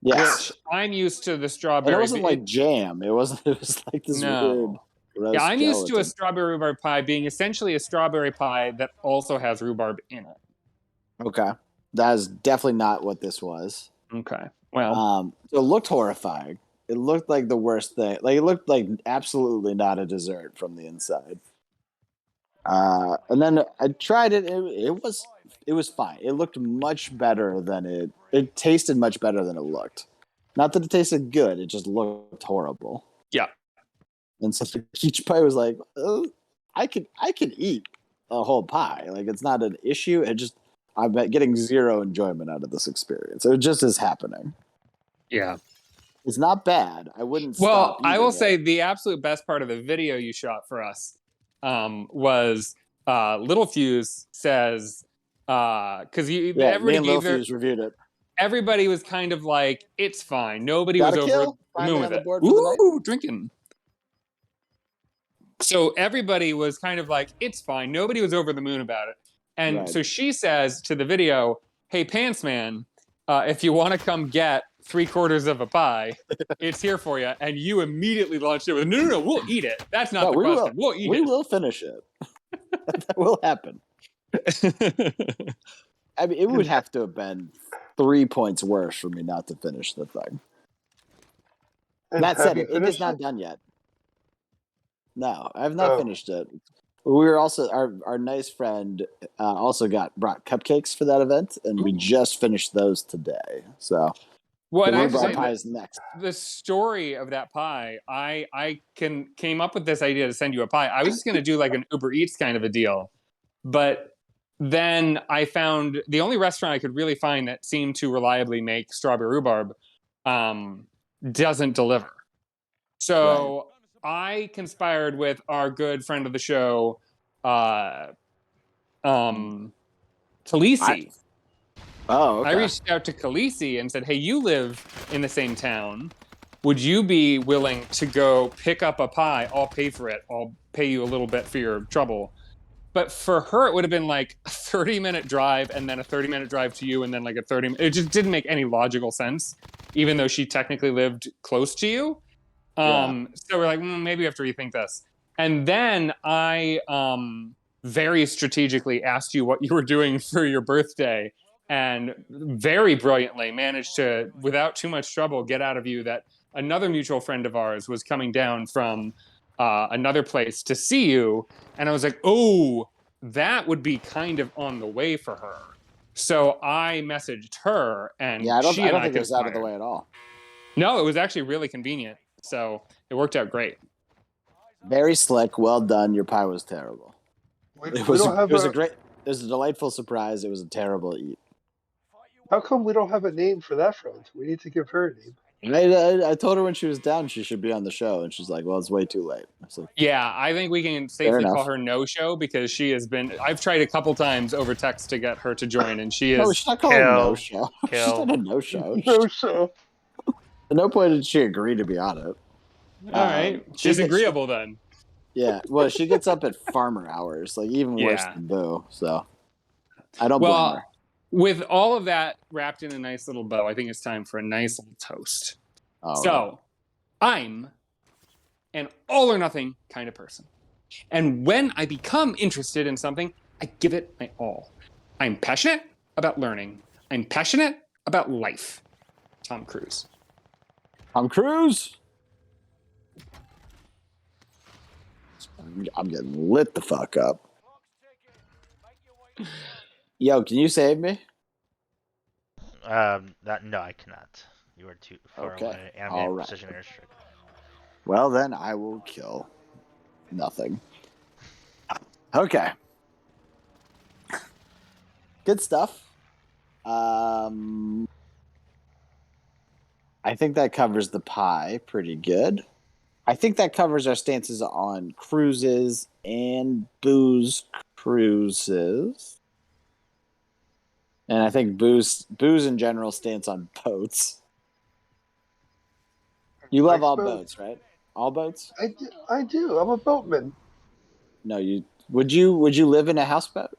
Yes. Which I'm used to the strawberry. And it wasn't like jam. It was like this weird. Yeah, I'm used to a gelatin. strawberry rhubarb pie being essentially a strawberry pie that also has rhubarb in it. Okay. That is definitely not what this was. Okay. Well, it looked horrifying. It looked like the worst thing. Like, it looked like absolutely not a dessert from the inside. And then I tried it. It was fine. It looked much better than it tasted much better than it looked. Not that it tasted good. It just looked horrible. Yeah. And so the peach pie was like, oh, I could eat a whole pie. Like, it's not an issue. I'm getting zero enjoyment out of this experience. It just is happening. Yeah. It's not bad. I wouldn't. Well, stop I will eating say it. the absolute best part of the video you shot for us was Little Fuse says, because Me everybody and Lil Fuse reviewed it. Everybody was kind of like, it's fine. Nobody Got was a over kill? the Finally moon on with the it. board for the night? Ooh, drinking. So everybody was kind of like, it's fine. Nobody was over the moon about it. And Right. so she says to the video, hey, Pants Man, if you want to come get 3/4 of a pie, it's here for you. And you immediately launched it with, no, we'll eat it. That's not the question. We'll eat We it. will finish it. That will happen. I mean, it would have to have been 3 points worse for me not to finish the thing. And That have said, you it is finished not it? done yet. No, I have not Oh. finished it. We were also our nice friend also brought cupcakes for that event, and we just finished those today. So Well, the and I have to rhubarb say, pie is next. the story of that pie, I came up with this idea to send you a pie. I was just going to do like an Uber Eats kind of a deal, but then I found the only restaurant I could really find that seemed to reliably make strawberry rhubarb doesn't deliver. So I conspired with our good friend of the show, Khaleesi. Oh, okay. I reached out to Khaleesi and said, hey, you live in the same town. Would you be willing to go pick up a pie? I'll pay for it. I'll pay you a little bit for your trouble. But for her, it would have been like a 30-minute drive and then a 30-minute drive to you and then like a 30 It just didn't make any logical sense, even though she technically lived close to you. So we're like, maybe we have to rethink this. And then I very strategically asked you what you were doing for your birthday, and very brilliantly managed to, without too much trouble, get out of you that another mutual friend of ours was coming down from another place to see you. And I was like, oh, that would be kind of on the way for her. So I messaged her, and I don't she and I think it was out of the conspired. way at all. No, it was actually really convenient. So it worked out great. Very slick. Well done. Your pie was terrible. We It was don't have it was a delightful surprise. It was a terrible eat. How come we don't have a name for that friend? We need to give her a name. I told her when she was down she should be on the show, and she's like, well, it's way too late. I was like, Yeah, I think we can Fair safely enough. call her No Show, because she has been. I've tried a couple times over text to get her to join, and she no, is. she's not calling it a no show. She's Kill. not a no show. No show. At no point did she agree to be on it. All right, she's agreeable then. Yeah, well, she gets up at farmer hours, like even worse Yeah. than Boo. So I don't blame Well, her. with all of that wrapped in a nice little bow, I think it's time for a nice little toast. All right. So, I'm an all or nothing kind of person. And when I become interested in something, I give it my all. I'm passionate about learning. I'm passionate about life. Tom Cruise. Tom Cruise. I'm getting lit the fuck up. Yo, can you save me? No, I cannot. You are too far Okay. away, and I'm All in right. precision airstrike. Well, then I will kill nothing. Okay. Good stuff. I think that covers the pie pretty good. I think that covers our stances on cruises and booze cruises. And I think booze in general stance on boats. You love Mike's all boat? boats, right? All boats? I do. I'm a boatman. No, you would you live in a houseboat?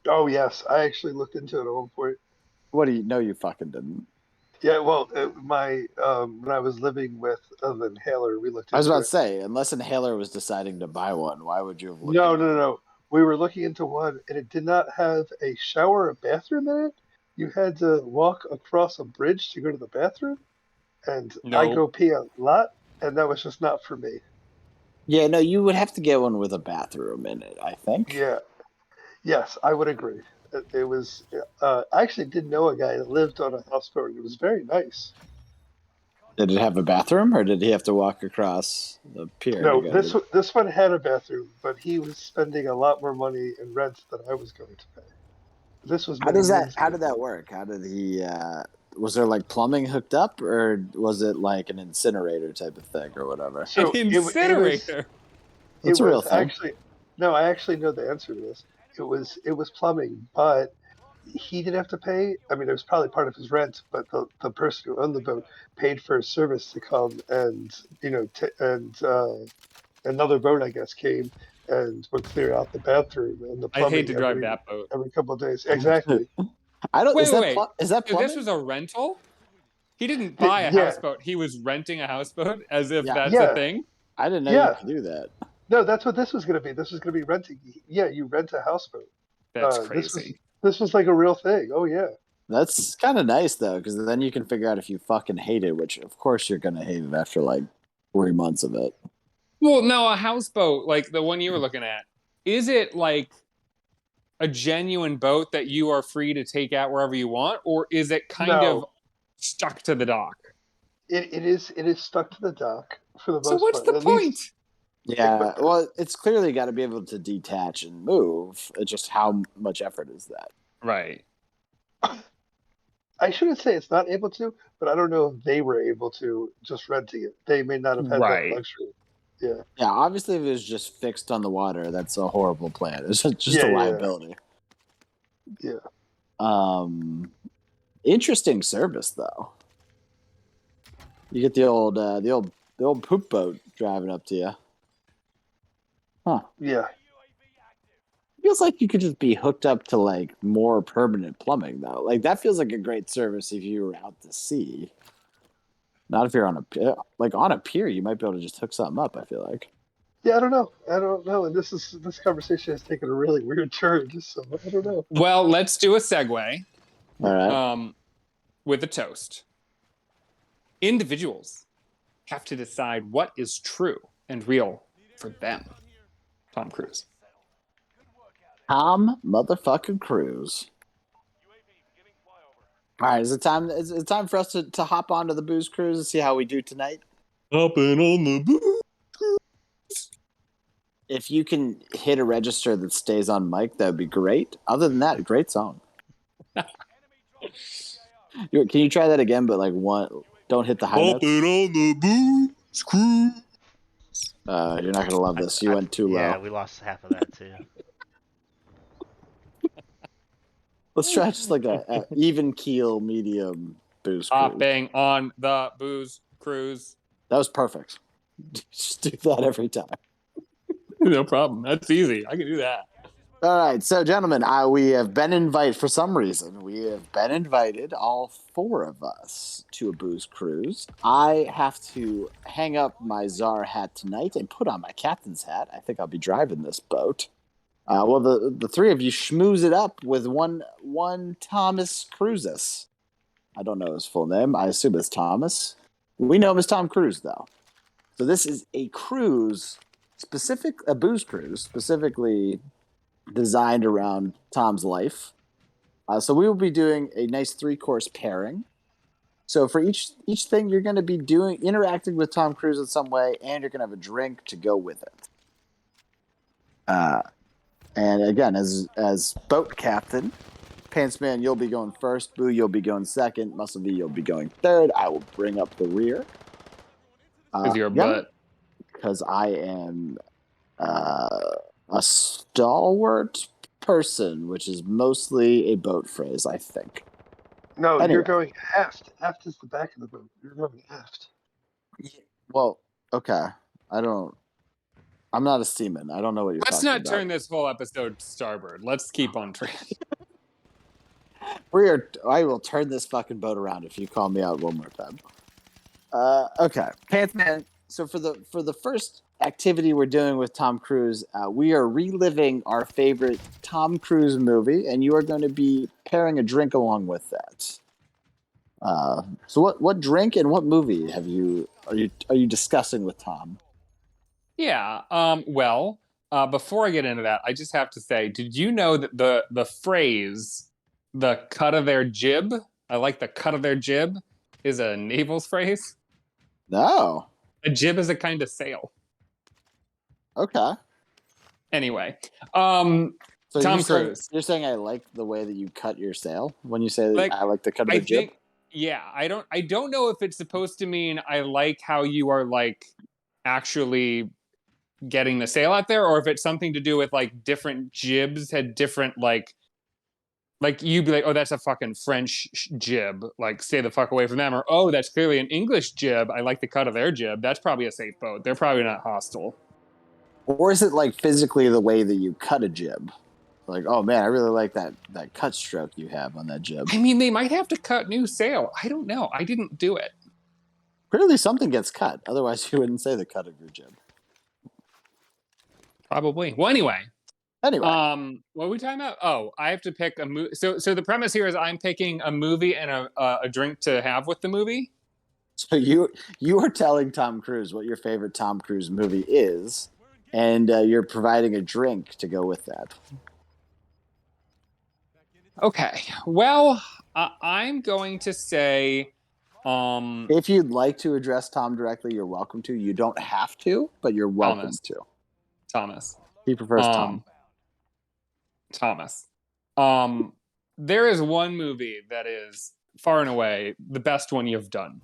Oh yes, I actually looked into it at one point. What do you know? You fucking didn't. Yeah, well, my when I was living with the inhaler, we looked I was into about to it. say, unless Inhaler was deciding to buy one, why would you have looked No, into no, no, it? no. We were looking into one, and it did not have a shower or bathroom in it. You had to walk across a bridge to go to the bathroom, and I No. go pee a lot, and that was just not for me. Yeah, no, you would have to get one with a bathroom in it, I think. Yeah, yes, I would agree. It was. I actually did know a guy that lived on a houseboat. And it was very nice. Did it have a bathroom, or did he have to walk across the pier to No, go to? this one had a bathroom, but he was spending a lot more money in rent than I was going to pay. This was How many does that? moons How ago. did that work? How did he? Was there like plumbing hooked up, or was it like an incinerator type of thing, or whatever? An So incinerator. That's a real thing. actually no, I actually know the answer to this. It was plumbing, but he didn't have to pay. I mean, it was probably part of his rent, but the person who owned the boat paid for a service to come and another boat I guess came and would clear out the bathroom and the I hate plumbing to drive that boat. every couple of days. Exactly. I don't. Wait, wait, wait. Is that If this plumbing? was a rental, he didn't buy a Yeah, houseboat. He was renting a houseboat as if Yeah. that's a yeah, thing. I didn't know you yeah. could do that. No, that's what this was going to be. This was going to be renting. Yeah, you rent a houseboat. That's This was crazy. like a real thing. Oh yeah. That's kind of nice though, because then you can figure out if you fucking hate it, which of course you're gonna hate it after like 3 months of it. Well, no, a houseboat like the one you were looking at, is it like a genuine boat that you are free to take out wherever you want, or is it kind of No, stuck to the dock? it is stuck to the dock for the So most what's part. the At point? least Yeah, well, it's clearly got to be able to detach and move. It's just how much effort is that? Right. I shouldn't say it's not able to, but I don't know if they were able to just renting it. They may not have had that Right. luxury. Yeah. Yeah, obviously, if it was just fixed on the water, that's a horrible plan. It's just Yeah, a yeah. liability. Yeah. Interesting service though. You get the old poop boat driving up to you. Huh? Yeah. Feels like you could just be hooked up to like more permanent plumbing though. Like that feels like a great service if you were out to sea. Not if you're on a pier. Like on a pier, you might be able to just hook something up. I feel like. Yeah, I don't know. I don't know. And this conversation has taken a really weird turn. So I don't know. Well, let's do a segue All right. with a toast. Individuals have to decide what is true and real for them. Tom Cruise. Tom motherfucking Cruise. All right, is it time? Is it time for us to hop onto the booze cruise and see how we do tonight? Hopping on the booze. If you can hit a register that stays on mic, that would be great. Other than that, great song. Can you try that again? But like one, don't hit the high notes. Hopping on the booze cruise. You're not gonna love this. You went too low. Yeah, we lost half of that too. Let's try just like a even keel medium booze cruise. Hopping on the booze cruise. That was perfect. Just do that every time. No problem. That's easy. I can do that. All right, so gentlemen, we have been invited for some reason. We have been invited, all four of us, to a booze cruise. I have to hang up my czar hat tonight and put on my captain's hat. I think I'll be driving this boat. Well, the three of you schmooze it up with one Thomas Cruises. I don't know his full name. I assume it's Thomas. We know him as Tom Cruise, though. So this is a cruise, a booze cruise, specifically designed around Tom's life. So we will be doing a nice 3-course pairing. So for each thing, you're going to be interacting with Tom Cruise in some way, and you're going to have a drink to go with it. And again, as boat captain, Pantsman, you'll be going first. Boo, you'll be going second. Muscle V, you'll be going third. I will bring up the rear. Because you're a butt. Because I am a stalwart person, which is mostly a boat phrase, I think. No, Anyway. you're going aft. Aft is the back of the boat. You're going aft. Well, okay. I'm not a seaman. I don't know what you're Let's talking not about. turn this whole episode starboard. Let's keep on track. I will turn this fucking boat around if you call me out one more time. Okay. Pantsman, so for the first activity we're doing with Tom Cruise, we are reliving our favorite Tom Cruise movie, and you are going to be pairing a drink along with that. So what drink and what movie are you discussing with Tom? Yeah. Well, before I get into that, I just have to say, did you know that the phrase "the cut of their jib"? I like the cut of their jib is a naval's phrase. No. A jib is a kind of sail. Okay. Anyway, So Tom Cruise. You're saying I like the way that you cut your sail when you say Like, I like the cut of the jib? Yeah, I don't know if it's supposed to mean I like how you are like actually getting the sail out there, or if it's something to do with like different jibs had different like you'd be like, oh, that's a fucking French jib, like stay the fuck away from them, or oh, that's clearly an English jib, I like the cut of their jib, that's probably a safe boat, they're probably not hostile. Or is it like physically the way that you cut a jib? Like, oh man, I really like that cut stroke you have on that jib. I mean, they might have to cut new sail. I don't know. I didn't do it. Clearly something gets cut. Otherwise you wouldn't say the cut of your jib. Probably. Well, anyway. What are we talking about? Oh, I have to pick a movie. So the premise here is I'm picking a movie and a drink to have with the movie. So you are telling Tom Cruise what your favorite Tom Cruise movie is, and you're providing a drink to go with that. Okay. Well, I'm going to say, if you'd like to address Tom directly, you're welcome to. You don't have to, but you're welcome to. Thomas. He prefers Tom. Thomas. There is one movie that is far and away the best one you've done.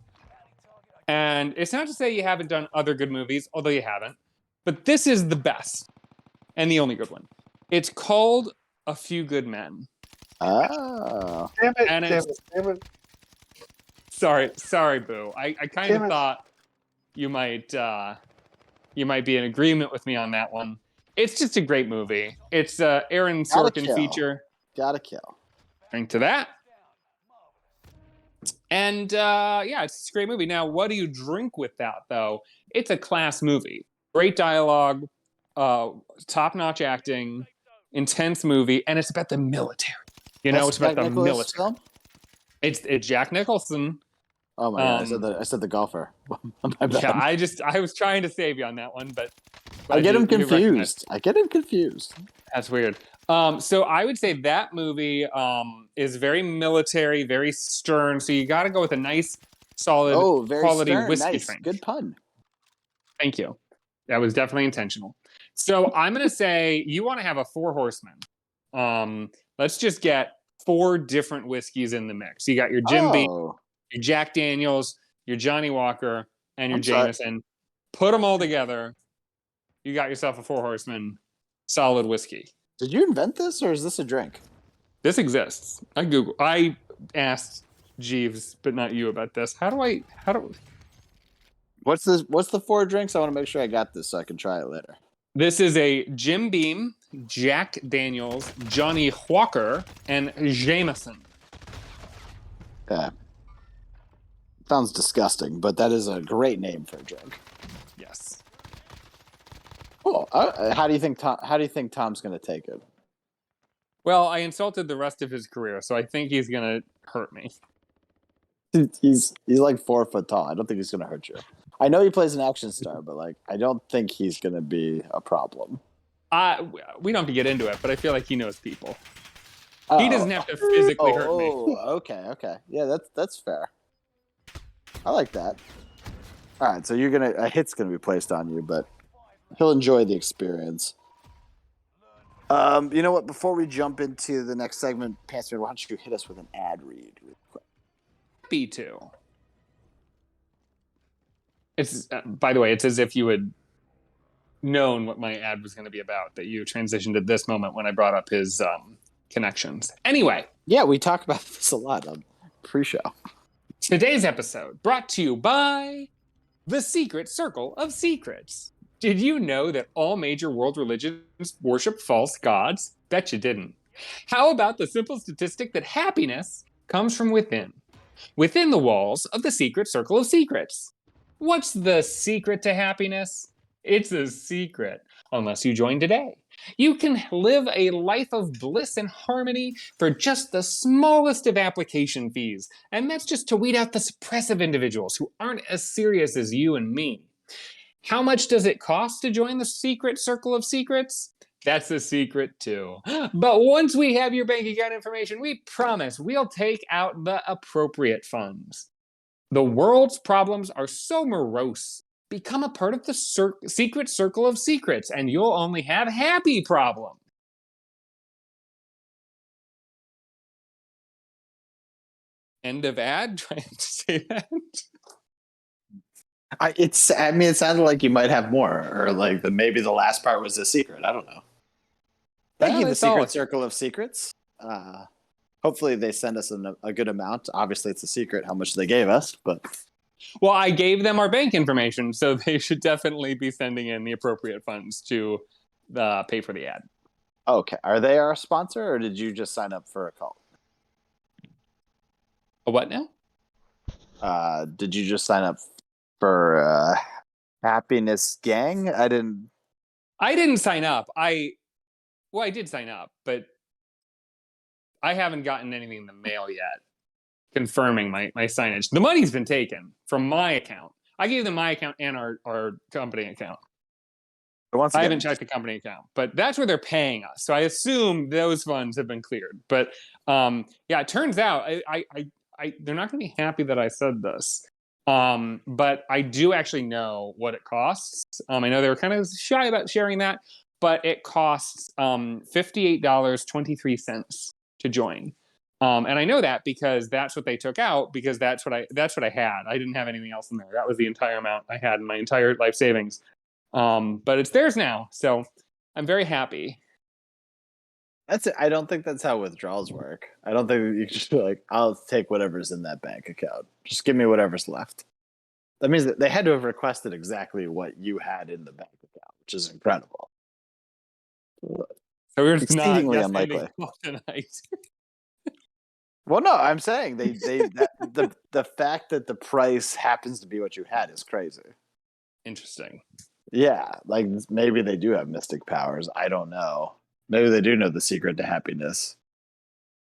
And it's not to say you haven't done other good movies, although you haven't, but this is the best and the only good one. It's called A Few Good Men. Oh. Damn it. Sorry, Boo. I kind of thought you might be in agreement with me on that one. It's just a great movie. It's Aaron Sorkin feature. Gotta kill. Drink to that. And yeah, it's a great movie. Now, what do you drink with that, though? It's a class movie. Great dialogue, top-notch acting, intense movie, and it's about the military. You know, it's about the military. Film? It's Jack Nicholson. Oh my god! I said the golfer. Yeah, I was trying to save you on that one, but I get him confused. That's weird. So I would say that movie is very military, very stern. So you got to go with a nice, solid, quality whiskey drink. Good pun. Thank you. That was definitely intentional. So I'm going to say you want to have a 4 horsemen. Let's just get 4 different whiskeys in the mix. You got your Jim Beam, your Jack Daniels, your Johnny Walker, and your Jameson. Put them all together. You got yourself a 4 horsemen solid whiskey. Did you invent this, or is this a drink? This exists. I asked Jeeves, but not you, about this. What's this? What's the 4 drinks? I want to make sure I got this so I can try it later. This is a Jim Beam, Jack Daniels, Johnny Walker, and Jameson. Yeah. Sounds disgusting, but that is a great name for a drink. Yes. Cool. How do you think Tom's going to take it? Well, I insulted the rest of his career, so I think he's going to hurt me. He's like 4 foot tall. I don't think he's going to hurt you. I know he plays an action star, but like I don't think he's going to be a problem. We don't have to get into it, but I feel like he knows people. He doesn't have to physically hurt me. Okay. Yeah, that's fair. I like that. All right, so a hit's gonna be placed on you, but he'll enjoy the experience. You know what? Before we jump into the next segment, Panther, why don't you hit us with an ad read? Happy to. It's by the way, it's as if you had known what my ad was going to be about, that you transitioned at this moment when I brought up his connections. Anyway. Yeah, we talk about this a lot on pre-show. Today's episode brought to you by The Secret Circle of Secrets. Did you know that all major world religions worship false gods? Bet you didn't. How about the simple statistic that happiness comes from within the walls of the Secret Circle of Secrets? What's the secret to happiness? It's a secret, unless you join today. You can live a life of bliss and harmony for just the smallest of application fees, and that's just to weed out the suppressive individuals who aren't as serious as you and me. How much does it cost to join the Secret Circle of Secrets? That's a secret too. But once we have your bank account information, we promise we'll take out the appropriate funds. The world's problems are so morose. Become a part of the Secret Circle of Secrets, and you'll only have happy problems. End of ad? Trying to say that. It sounded like you might have more, or like maybe the last part was a secret. I don't know. Thank you, the Secret Circle of Secrets. Hopefully they send us a good amount. Obviously, it's a secret how much they gave us, but... Well, I gave them our bank information, so they should definitely be sending in the appropriate funds to pay for the ad. Okay. Are they our sponsor, or did you just sign up for a cult? A what now? Did you just sign up for Happiness Gang? I didn't sign up. I did sign up, but I haven't gotten anything in the mail yet confirming my signage. The money's been taken from my account. I gave them my account and our company account. I haven't checked the company account, but that's where they're paying us. So I assume those funds have been cleared. But it turns out they're not going to be happy that I said this. But I do actually know what it costs. I know they were kind of shy about sharing that, but it costs $58.23 to join. And I know that because that's what they took out, because that's what I had. I didn't have anything else in there. That was the entire amount I had in my entire life savings. But it's theirs now, so I'm very happy. That's it. I don't think that's how withdrawals work. I don't think you can just be like, I'll take whatever's in that bank account. Just give me whatever's left. That means that they had to have requested exactly what you had in the bank account, which is incredible. So we're exceedingly unlikely tonight. Well, no, I'm saying the fact that the price happens to be what you had is crazy. Interesting. Yeah, like maybe they do have mystic powers. I don't know. Maybe they do know the secret to happiness.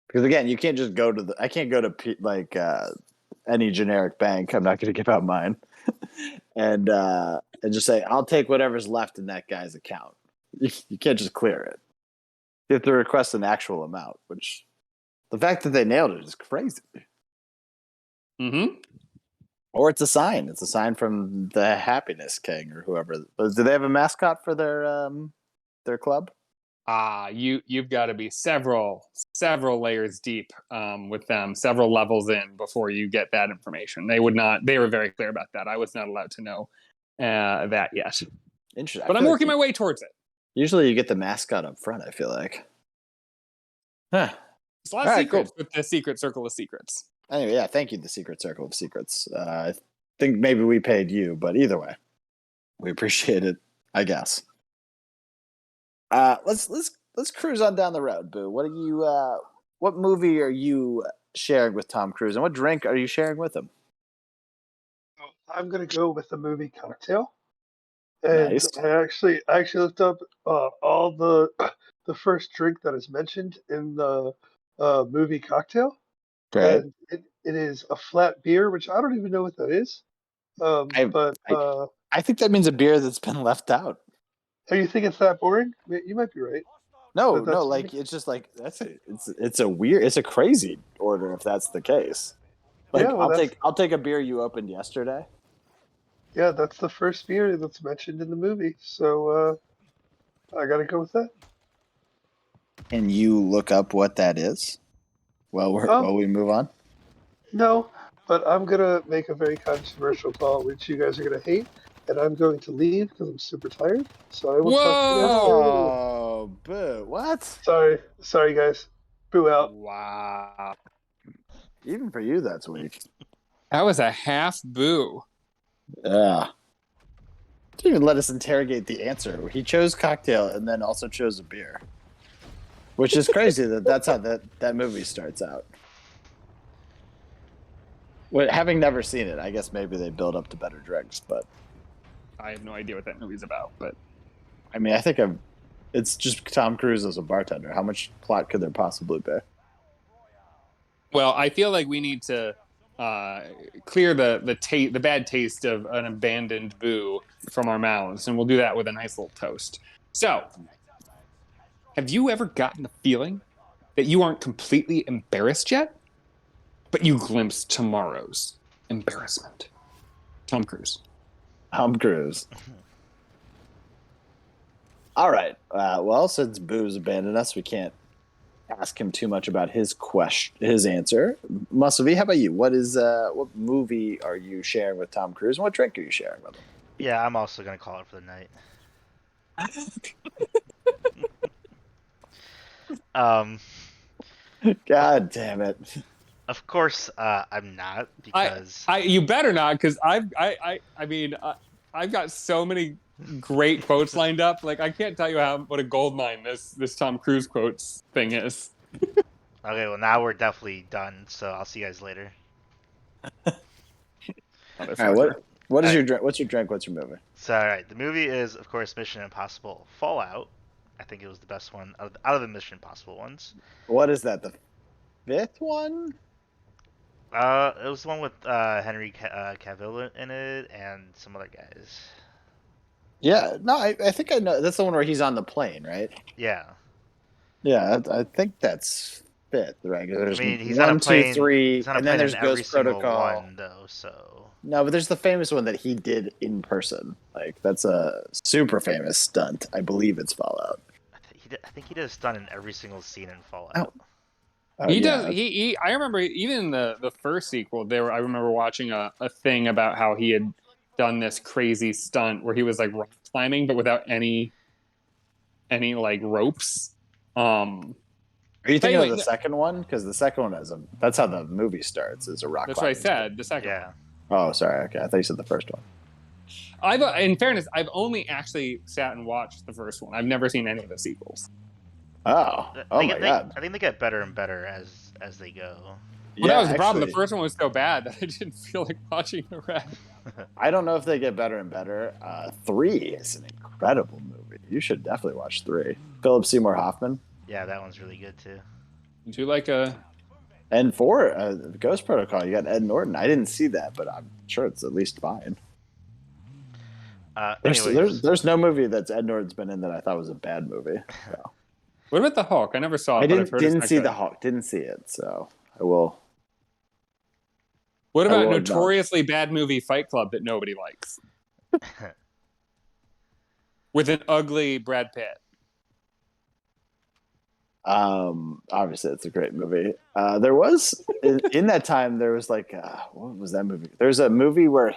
Because again, you can't just go to I can't go to any generic bank. I'm not going to give out mine, and just say I'll take whatever's left in that guy's account. You can't just clear it. You have to request an actual amount, which the fact that they nailed it is crazy. Mm-hmm. Or it's a sign. It's a sign from the Happiness King or whoever. Do they have a mascot for their club? You've got to be several layers deep with them, several levels in before you get that information. They were very clear about that. I was not allowed to know that yet. Interesting. But I'm working my way towards it. Usually you get the mascot up front, I feel like. Huh. There's a lot of secrets with the Secret Circle of Secrets. Anyway, yeah, thank you, the Secret Circle of Secrets. I think maybe we paid you, but either way, we appreciate it, I guess. Let's cruise on down the road, Boo. What movie are you sharing with Tom Cruise, and what drink are you sharing with him? I'm gonna go with the movie Cocktail. And nice. I actually looked up all the first drink that is mentioned in the movie Cocktail. Great. And it is a flat beer, which I don't even know what that is. I think that means a beer that's been left out. Oh, you think it's that boring? You might be right. No, That's like it's just like it's a crazy order if that's the case. Like Yeah, well, I'll take a beer you opened yesterday. yeah, that's the first beer that's mentioned in the movie. So I gotta go with that. And you look up what that is. Um, while we move on. no, but I'm gonna make a very controversial call, which you guys are gonna hate, and I'm going to leave because I'm super tired. So I will talk to you guys in a little bit. Oh, boo! What? Sorry, guys. Boo out. Wow. Even for you, that's weak. That was a half boo. Yeah. Didn't even let us interrogate the answer. He chose cocktail and then also chose a beer, which is crazy that's how that movie starts out. Well, having never seen it, I guess maybe they build up to better drinks, but I have no idea what that movie's about, but I mean, it's just Tom Cruise as a bartender. How much plot could there possibly be? well, I feel like we need to clear the bad taste of an abandoned boo from our mouths, and we'll do that with a nice little toast. So, have you ever gotten the feeling that you aren't completely embarrassed yet, but you glimpse tomorrow's embarrassment? Tom Cruise. Tom Cruise. All right. Well, since Boo's abandoned us, we can't ask him too much about his answer. Muscle V, how about you? What movie are you sharing with Tom Cruise, and what drink are you sharing with him? Yeah, I'm also gonna call it for the night. Um, God damn it! of course, I'm not because You better not, because I've got so many great quotes lined up. Like, I can't tell you what a gold mine this Tom Cruise quotes thing is. Okay, well now we're definitely done. So I'll see you guys later. All right, what is your drink? What's your drink? What's your movie? So all right, the movie is of course Mission Impossible Fallout. I think it was the best one out of the Mission Impossible ones. What is that? The fifth one? It was the one with Henry Cavill in it and some other guys. Yeah, no, I think I know. That's the one where he's on the plane, right? Yeah. Yeah, I think that's fifth, right? There's He's one, on a plane. 2, 3, He's on a and plane then there's in every Ghost single Protocol. one, though. So No, but there's the famous one that he did in person. Like that's a super famous stunt. I believe it's Fallout. I think he did a stunt in every single scene in Fallout. Oh, He yeah. does. I remember even in the first sequel. I remember watching a thing about how he had done this crazy stunt where he was like rock climbing, but without any like ropes. Are you thinking anyway, of the second one? Because the second one that's how the movie starts. Is a rock. That's what I climbing. said. The second. Yeah. Oh, sorry. Okay, I thought you said the first one. In fairness, I've only actually sat and watched the first one. I've never seen any of the sequels. Oh, my god. I think they get better and better as they go. Well, that was the problem. The actually, first one was so bad that I didn't feel like watching the rest. I don't know if they get better and better. 3 is an incredible movie. You should definitely watch 3. Philip Seymour Hoffman. Yeah, that one's really good too. Do you like a? And 4, Ghost Protocol, you got Ed Norton. I didn't see that, but I'm sure it's at least fine. There's no movie that's Ed Norton's been in that I thought was a bad movie. So. What about the Hulk? I never saw it. I but I've heard didn't it's see not the good. Hulk. Didn't see it, so I will. What I about will notoriously bad movie Fight Club that nobody likes? With an ugly Brad Pitt. Obviously, it's a great movie. There was in that time there was like what was that movie? There's a movie where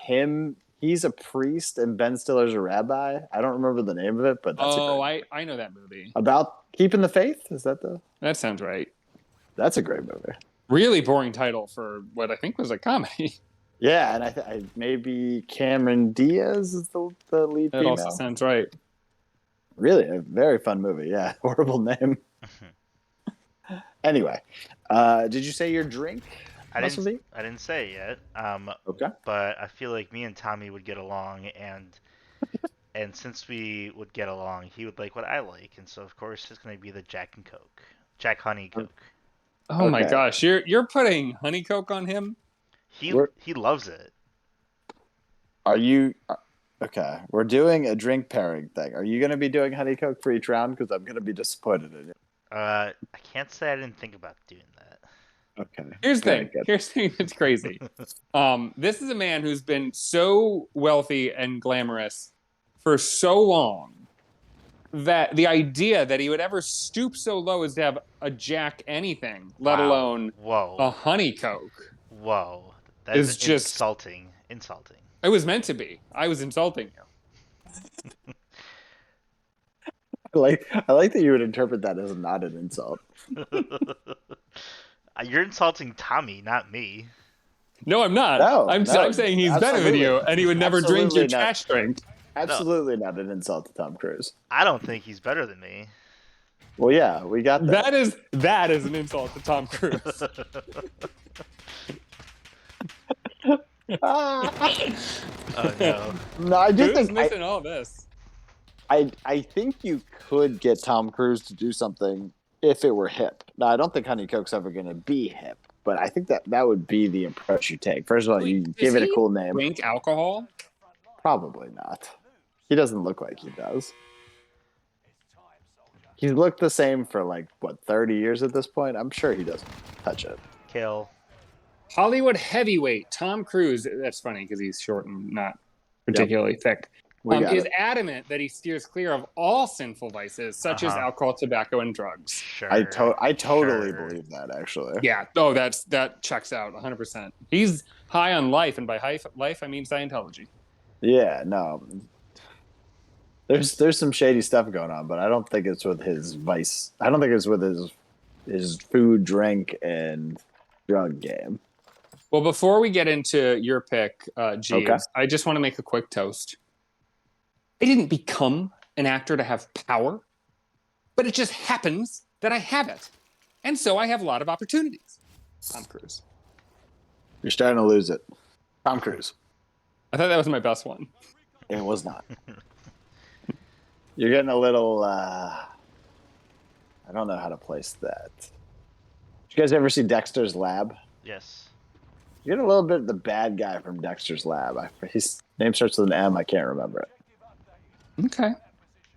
he's a priest and Ben Stiller's a rabbi. I don't remember the name of it, but that's I know that movie. about keeping the faith. Is that That sounds right. That's a great movie. Really boring title for what I think was a comedy. Yeah, and I maybe Cameron Diaz is the lead That female. also sounds right. Really, a very fun movie. Yeah, horrible name. Anyway, did you say your drink? I didn't say it yet. Okay. But I feel like me and Tommy would get along, and since we would get along, he would like what I like, and so of course it's going to be the Jack Honey Coke. Oh my Okay. gosh, you're putting honey coke on him? He loves it. Are you Okay, we're doing a drink pairing thing. Are you going to be doing honey coke for each round? Because I'm going to be disappointed in you. I can't say I didn't think about doing that. Okay. Here's the very thing. good. Here's the thing that's crazy. This is a man who's been so wealthy and glamorous for so long that the idea that he would ever stoop so low as to have a Jack anything, let Wow. alone a Whoa. honey coke, Whoa. That is is just. insulting. Insulting. It was meant to be. I was insulting you. I like that you would interpret that as not an insult. You're insulting Tommy, not me. No, I'm not. No, I'm saying he's better than absolutely. you, and he would never drink your Absolutely not. trash drink. Absolutely not an insult to Tom Cruise. I don't think he's better than me. Well, yeah, we got that. That is an insult to Tom Cruise. Oh no. No, I do Who's think missing all this? I think you could get Tom Cruise to do something if it were hip. Now, I don't think Honey Coke's ever going to be hip, but I think that would be the approach you take. First of all, you give it a cool name. Drink alcohol? Probably not. He doesn't look like he does. He's looked the same for 30 years at this point. I'm sure he doesn't touch it. Kill. Hollywood heavyweight Tom Cruise. That's funny because he's short and not particularly thick. Is adamant that he steers clear of all sinful vices such as alcohol, tobacco, and drugs. Sure. I totally believe that, actually. Yeah. Oh, that checks out 100%. He's high on life, and by life I mean Scientology. Yeah, no. There's some shady stuff going on, but I don't think it's with his vice. I don't think it's with his food, drink, and drug game. Well, before we get into your pick, Jeeves, Okay. I just want to make a quick toast. I didn't become an actor to have power, but it just happens that I have it. And so I have a lot of opportunities. Tom Cruise. You're starting to lose it. Tom Cruise. I thought that was my best one. It was not. You're getting a little, I don't know how to place that. Did you guys ever see Dexter's Lab? Yes. You're getting a little bit of the bad guy from Dexter's Lab. His name starts with an M. I can't remember it.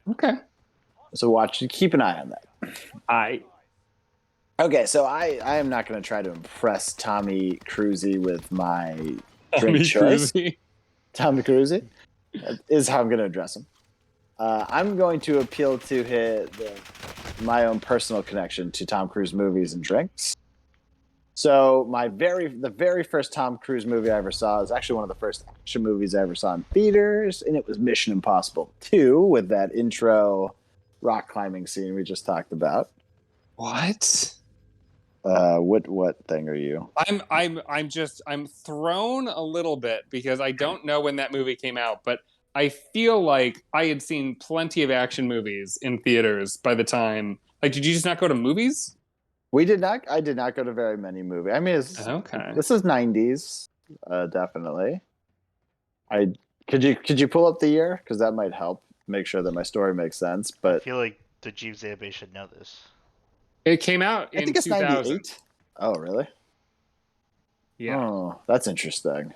Okay. So keep an eye on that. Okay, so I am not going to try to impress Tommy Cruise with my drink choice. Tommy Cruise is how I'm going to address him. I'm going to appeal to my own personal connection to Tom Cruise movies and drinks. So the very first Tom Cruise movie I ever saw is actually one of the first action movies I ever saw in theaters, and it was Mission Impossible 2 with that intro rock climbing scene we just talked about. What? What thing are you? I'm thrown a little bit because I don't know when that movie came out, but I feel like I had seen plenty of action movies in theaters by the time. Did you just not go to movies? We did not. I did not go to very many movies. I mean, this is 90s, definitely. Could you pull up the year, because that might help make sure that my story makes sense. But I feel like the Jeeves Abe should know this. It came out in I think it's 2000. 98. Oh, really? Yeah. Oh, that's interesting.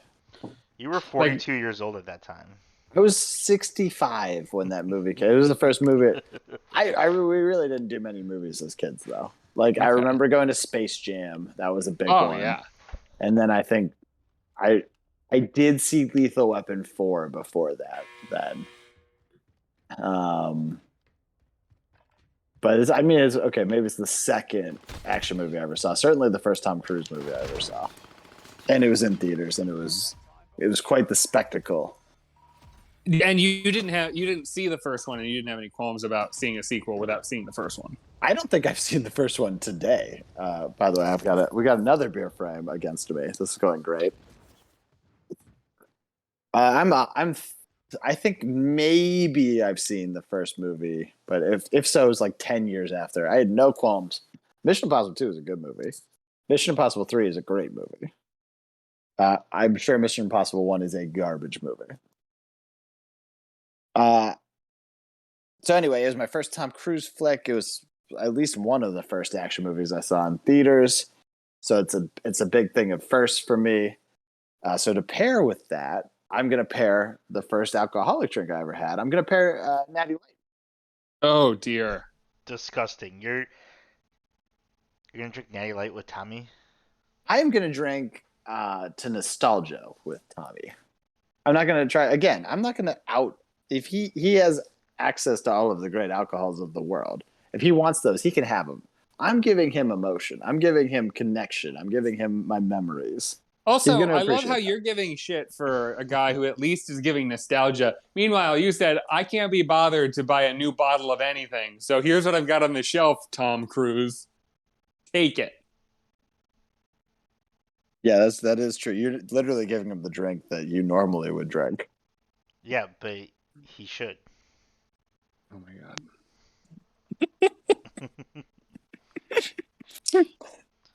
You were 42 years old at that time. I was 65 when that movie came. It was the first movie. We really didn't do many movies as kids, though. I remember going to Space Jam. That was a big one. Oh, yeah. And then I think I did see Lethal Weapon 4 before that then. But it's okay, maybe it's the second action movie I ever saw. Certainly the first Tom Cruise movie I ever saw. And it was in theaters, and it was quite the spectacle. And you didn't see the first one, and you didn't have any qualms about seeing a sequel without seeing the first one. I don't think I've seen the first one today. By the way, we got another beer frame against me. This is going great. I think maybe I've seen the first movie, but if so, it was 10 years after. I had no qualms. Mission Impossible 2 is a good movie. Mission Impossible 3 is a great movie. I'm sure Mission Impossible 1 is a garbage movie. So anyway, it was my first Tom Cruise flick. It was at least one of the first action movies I saw in theaters. So it's a big thing of first for me. So to pair with that, I'm gonna pair the first alcoholic drink I ever had. I'm gonna pair Natty Light. Oh dear. Disgusting. You're gonna drink Natty Light with Tommy? I am gonna drink to nostalgia with Tommy. I'm not gonna try again. I'm not gonna out if he has access to all of the great alcohols of the world. If he wants those, he can have them. I'm giving him emotion. I'm giving him connection. I'm giving him my memories. Also, gonna I love appreciate how that. you're giving shit for a guy who at least is giving nostalgia. Meanwhile, you said, I can't be bothered to buy a new bottle of anything. So here's what I've got on the shelf, Tom Cruise. Take it. Yeah, that is true. You're literally giving him the drink that you normally would drink. Yeah, but he should. Oh my God.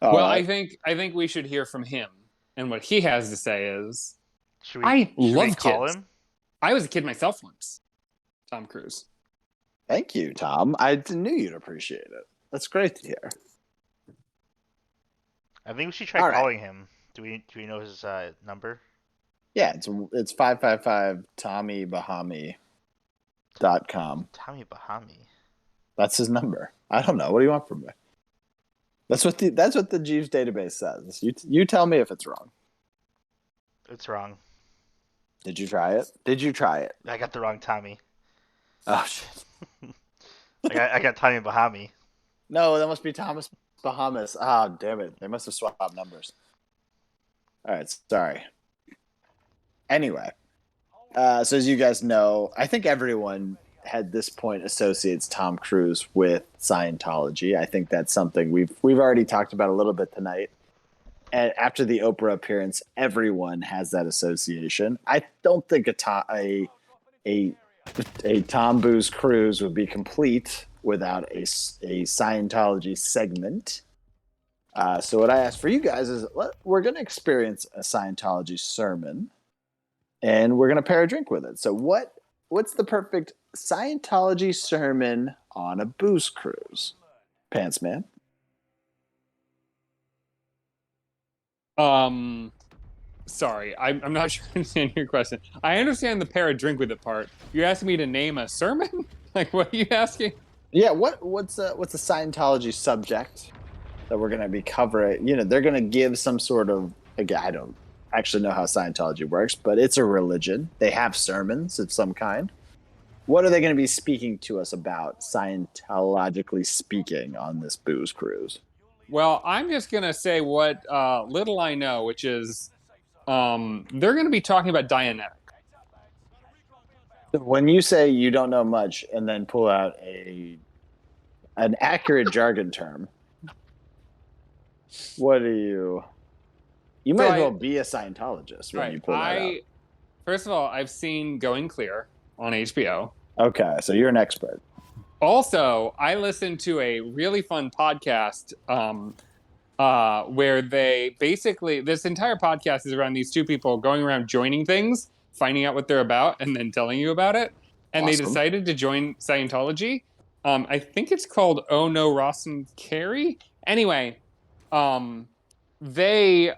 All Well, right. I think we should hear from him. And what he has to say is, Should I we love call kids. him? I was a kid myself once. Tom Cruise. Thank you, Tom. I knew you'd appreciate it. That's great to hear. I think we should try All right. calling him. Do we know his number? Yeah, it's 555 TommyBahami.com. Tommy Bahami. That's his number. I don't know. What do you want from me? That's what the Jeeves database says. You tell me if it's wrong. It's wrong. Did you try it? I got the wrong Tommy. Oh shit. I got Tommy Bahami. No, that must be Thomas Bahamas. Ah, damn it. They must have swapped numbers. All right, sorry. Anyway, so as you guys know, I think everyone at this point associates Tom Cruise with Scientology. I think that's something we've already talked about a little bit tonight. And after the Oprah appearance, everyone has that association. I don't think a Tom Booze Cruise would be complete without a Scientology segment. So what I ask for you guys is we're going to experience a Scientology sermon, and we're going to pair a drink with it. So what's the perfect Scientology sermon on a booze cruise? Pants Man. Sorry, I'm not sure I understand your question. I understand the pair a drink with it part. You're asking me to name a sermon? Like, what are you asking? Yeah, what's a Scientology subject that we're going to be covering? You know, they're going to give some sort of, again, I don't actually know how Scientology works, but it's a religion. They have sermons of some kind. What are they going to be speaking to us about, Scientologically speaking, on this booze cruise? Well, I'm just going to say what little I know, which is they're going to be talking about Dianetics. When you say you don't know much and then pull out an accurate jargon term, what do you... You might as well be a Scientologist when you pull that out. First of all, I've seen Going Clear on HBO. Okay, so you're an expert. Also, I listened to a really fun podcast where they basically, this entire podcast is around these two people going around joining things, finding out what they're about, and then telling you about it. And They decided to join Scientology. I think it's called Oh No, Ross and Carrie. Anyway, they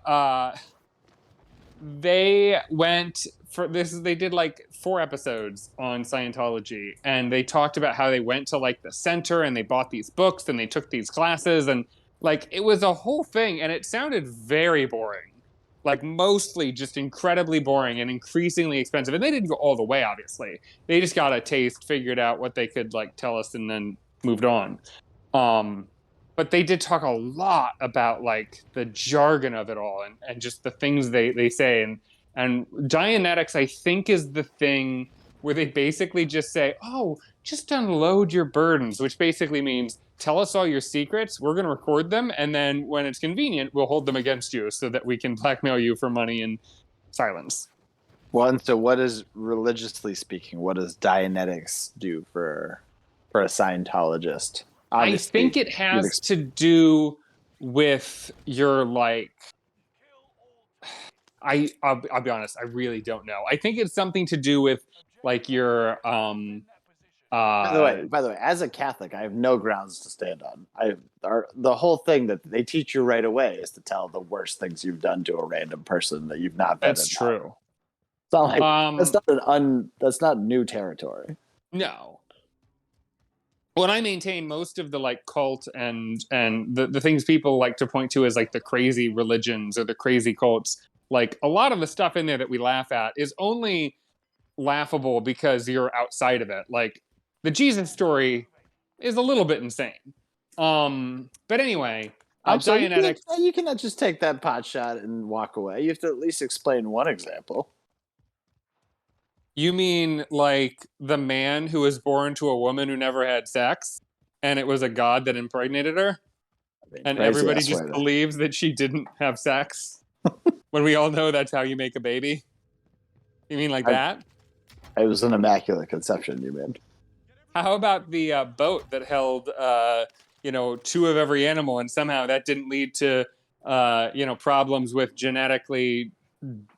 went for this. They did like 4 episodes on Scientology, and they talked about how they went to like the center and they bought these books and they took these classes, and like it was a whole thing, and it sounded very boring. Like mostly just incredibly boring and increasingly expensive. And they didn't go all the way, obviously. They just got a taste, figured out what they could like tell us, and then moved on. But they did talk a lot about like the jargon of it all and just the things they say. And Dianetics, I think, is the thing where they basically just say, oh, just unload your burdens, which basically means tell us all your secrets. We're going to record them. And then when it's convenient, we'll hold them against you so that we can blackmail you for money and silence. Well, and so what is, religiously speaking, what does Dianetics do for a Scientologist? Obviously, I think it has to do with your like... I'll be honest, I really don't know. I think it's something to do with like your By the way, as a Catholic, I have no grounds to stand on. The whole thing that they teach you right away is to tell the worst things you've done to a random person that you've not vetted. That's true. not like Um, that's not new territory. No. Well, and I maintain most of the like cult and the things people like to point to as like the crazy religions or the crazy cults. Like a lot of the stuff in there that we laugh at is only laughable because you're outside of it. Like the Jesus story is a little bit insane. But anyway, So Dianetics. you cannot just take that pot shot and walk away. You have to at least explain one example. You mean like the man who was born to a woman who never had sex, and it was a god that impregnated her, and Crazy everybody ass just way to- believes that she didn't have sex, when we all know that's how you make a baby? You mean like that? It was an immaculate conception, you mean? How about the boat that held, two of every animal, and somehow that didn't lead to, problems with genetically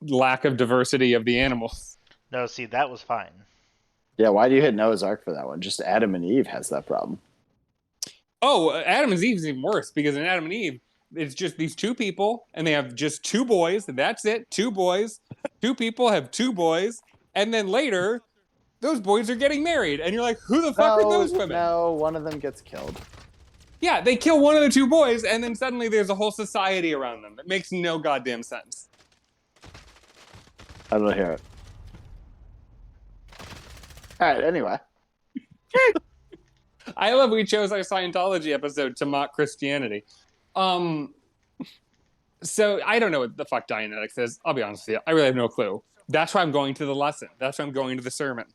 lack of diversity of the animals? No, see, that was fine. Yeah, why do you hit Noah's Ark for that one? Just Adam and Eve has that problem. Oh, Adam and Eve is even worse because in Adam and Eve, it's just these two people and they have just two boys. And that's it. Two boys. Two people have two boys. And then later, those boys are getting married. And you're like, who the fuck are those women? No, one of them gets killed. Yeah, they kill one of the two boys. And then suddenly there's a whole society around them. It makes no goddamn sense. I don't hear it. All right, anyway. I love we chose our Scientology episode to mock Christianity. So I don't know what the fuck Dianetics is. I'll be honest with you. I really have no clue. That's why I'm going to the lesson. That's why I'm going to the sermon.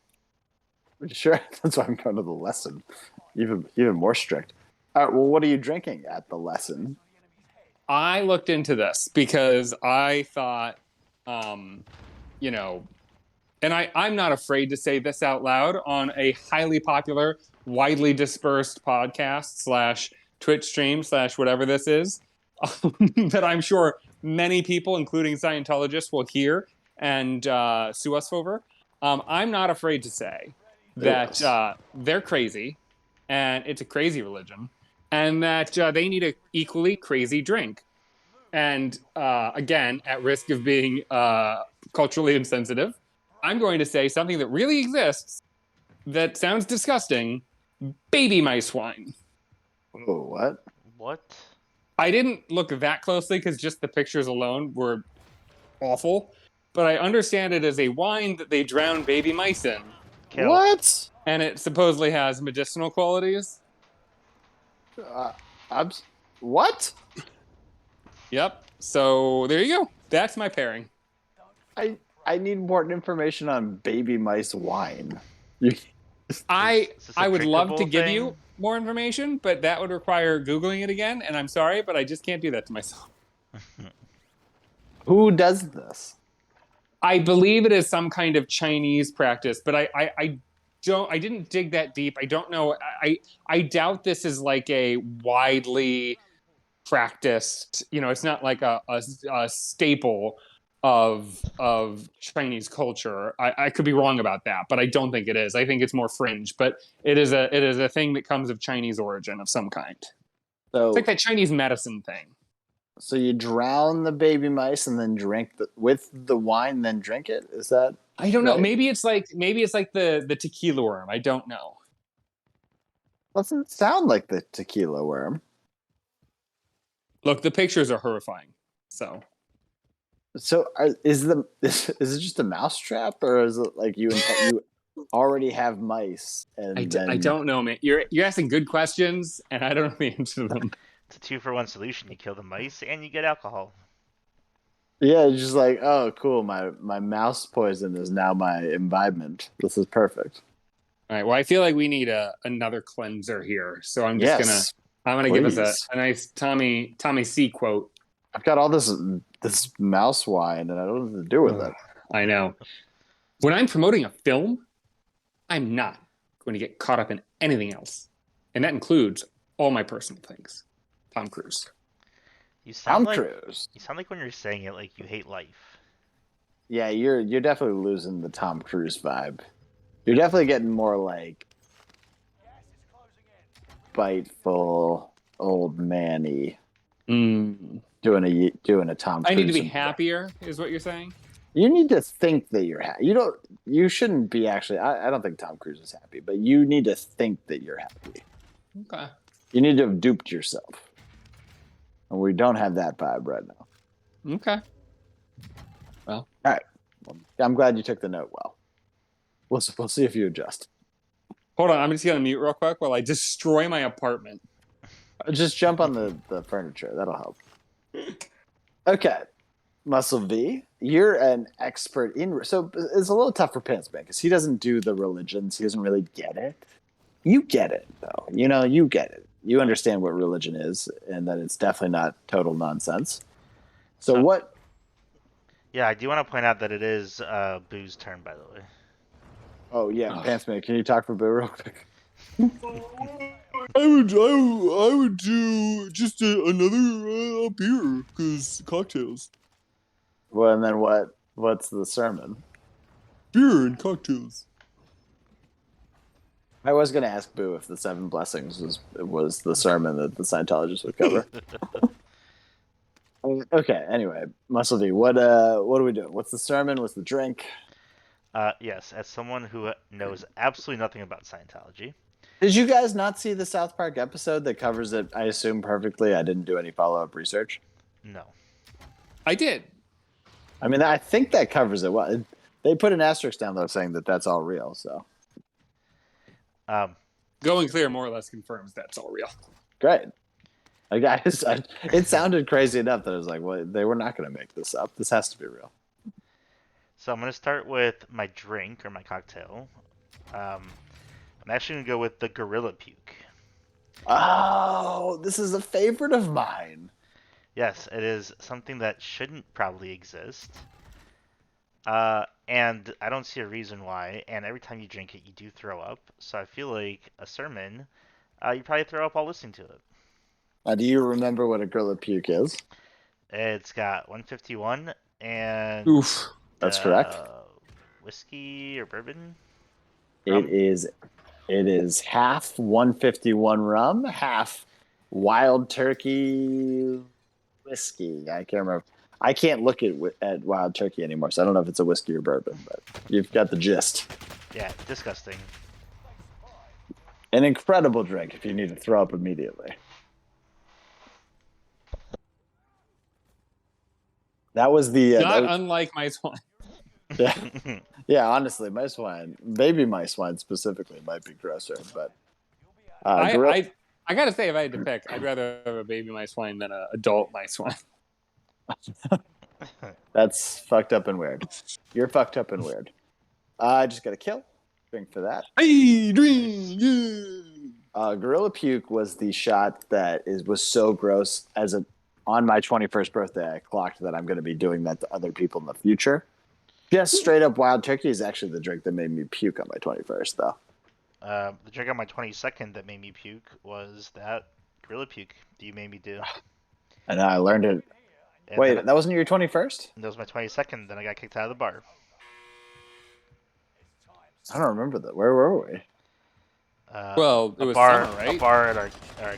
Sure, that's why I'm going to the lesson. Even more strict. All right, well, what are you drinking at the lesson? I looked into this because I thought, and I'm not afraid to say this out loud on a highly popular, widely dispersed podcast / Twitch stream / whatever this is, that I'm sure many people, including Scientologists, will hear and sue us over. I'm not afraid to say that they're crazy, and it's a crazy religion, and that they need an equally crazy drink. And again, at risk of being culturally insensitive, I'm going to say something that really exists that sounds disgusting: baby mice wine. Oh, what? What? I didn't look that closely because just the pictures alone were awful. But I understand it as a wine that they drown baby mice in. Kill. What? And it supposedly has medicinal qualities. What? Yep. So there you go. That's my pairing. I need more information on baby mice wine. I Is this a would love to drinkable give thing? you more information, but that would require Googling it again. And I'm sorry, but I just can't do that to myself. Who does this? I believe it is some kind of Chinese practice, but I didn't dig that deep. I don't know. I doubt this is like a widely practiced, it's not like a staple of Chinese culture. I could be wrong about that, but I don't think it is. I think it's more fringe, but it is a thing that comes of Chinese origin of some kind. So, It's like that Chinese medicine thing. so you drown the baby mice and then drink with the wine, then drink it? Is that? I don't know. Right. Maybe it's like the tequila worm. I don't know. Doesn't sound like the tequila worm. Look, the pictures are horrifying. So So is it just a mouse trap, or is it like you already have mice? And I don't know, man. You're asking good questions, and I don't know the answer to them. It's a 2-for-1 solution. You kill the mice and you get alcohol. Yeah, it's just like, oh, cool. My mouse poison is now my imbibement. This is perfect. All right. Well, I feel like we need another cleanser here, so I'm just Yes, I'm gonna give us please. a nice Tommy C quote. I've got all this mouse wine, and I don't know what to do with it. I know. When I'm promoting a film, I'm not going to get caught up in anything else, and that includes all my personal things. Tom Cruise. You Tom sound like Cruise. you sound like when you're saying it like you hate life. Yeah, you're definitely losing the Tom Cruise vibe. You're definitely getting more like biteful old manny Mm. doing a Tom Cruise. I need to be impression. happier, is what you're saying? You need to think that you're happy. You don't. You shouldn't be actually. I don't think Tom Cruise is happy, but you need to think that you're happy. Okay. You need to have duped yourself, and we don't have that vibe right now. Okay. Well, I'm glad you took the note well. We'll see if you adjust. Hold on, I'm just gonna mute real quick while I destroy my apartment. Just jump on the furniture. That'll help. Okay. Muscle V, you're an expert in. So it's a little tough for Pantsman because he doesn't do the religions. He doesn't really get it. You get it, though. You get it. You understand what religion is and that it's definitely not total nonsense. So what? Yeah, I do want to point out that it is Boo's turn, by the way. Oh, yeah. Pantsman, can you talk for Boo real quick? I would do just another beer because cocktails, Well, and then what? What's the sermon? beer and cocktails. I was going to ask Boo if the 7 blessings was the sermon that the Scientologists would cover. Okay. Anyway, Muscle V, what do we do? What's the sermon? What's the drink? Yes, as someone who knows absolutely nothing about Scientology. Did you guys not see the South Park episode that covers it, I assume, perfectly? I didn't do any follow-up research. No. I did. I mean, I think that covers it well. They put an asterisk down, though, saying that that's all real, so. Going Clear more or less confirms that's all real. Great. It sounded crazy enough that I was like, well, they were not going to make this up. This has to be real. So I'm going to start with my drink or my cocktail. I'm actually going to go with the Gorilla Puke. Oh, this is a favorite of mine. Yes, it is something that shouldn't probably exist. And I don't see a reason why. And every time you drink it, you do throw up. So I feel like a sermon, you probably throw up while listening to it. Do you remember what a Gorilla Puke is? It's got 151 and Oof. That's correct. Whiskey or bourbon? It is half 151 rum, half Wild Turkey whiskey. I can't remember. I can't look at Wild Turkey anymore, so I don't know if it's a whiskey or bourbon, but you've got the gist. Yeah, disgusting. An incredible drink if you need to throw up immediately. That was the Not unlike my wine. yeah, yeah. Honestly, mice wine, baby mice wine specifically, might be grosser. But I gotta say, if I had to pick, I'd rather have a baby mice wine than an adult mice wine. That's fucked up and weird. You're fucked up and weird. I just got a kill. Drink for that. Hey, drink, yeah. Gorilla Puke was the shot that was so gross. On my 21st birthday, I clocked that I'm going to be doing that to other people in the future. Just straight up Wild Turkey is actually the drink that made me puke on my 21st, though. The drink on my 22nd that made me puke was that Gorilla Puke that you made me do. And I learned it. And Wait, that wasn't your 21st? that was my 22nd, then I got kicked out of the bar. I don't remember that. Where were we? Well, it a was bar, summer, right? A bar at our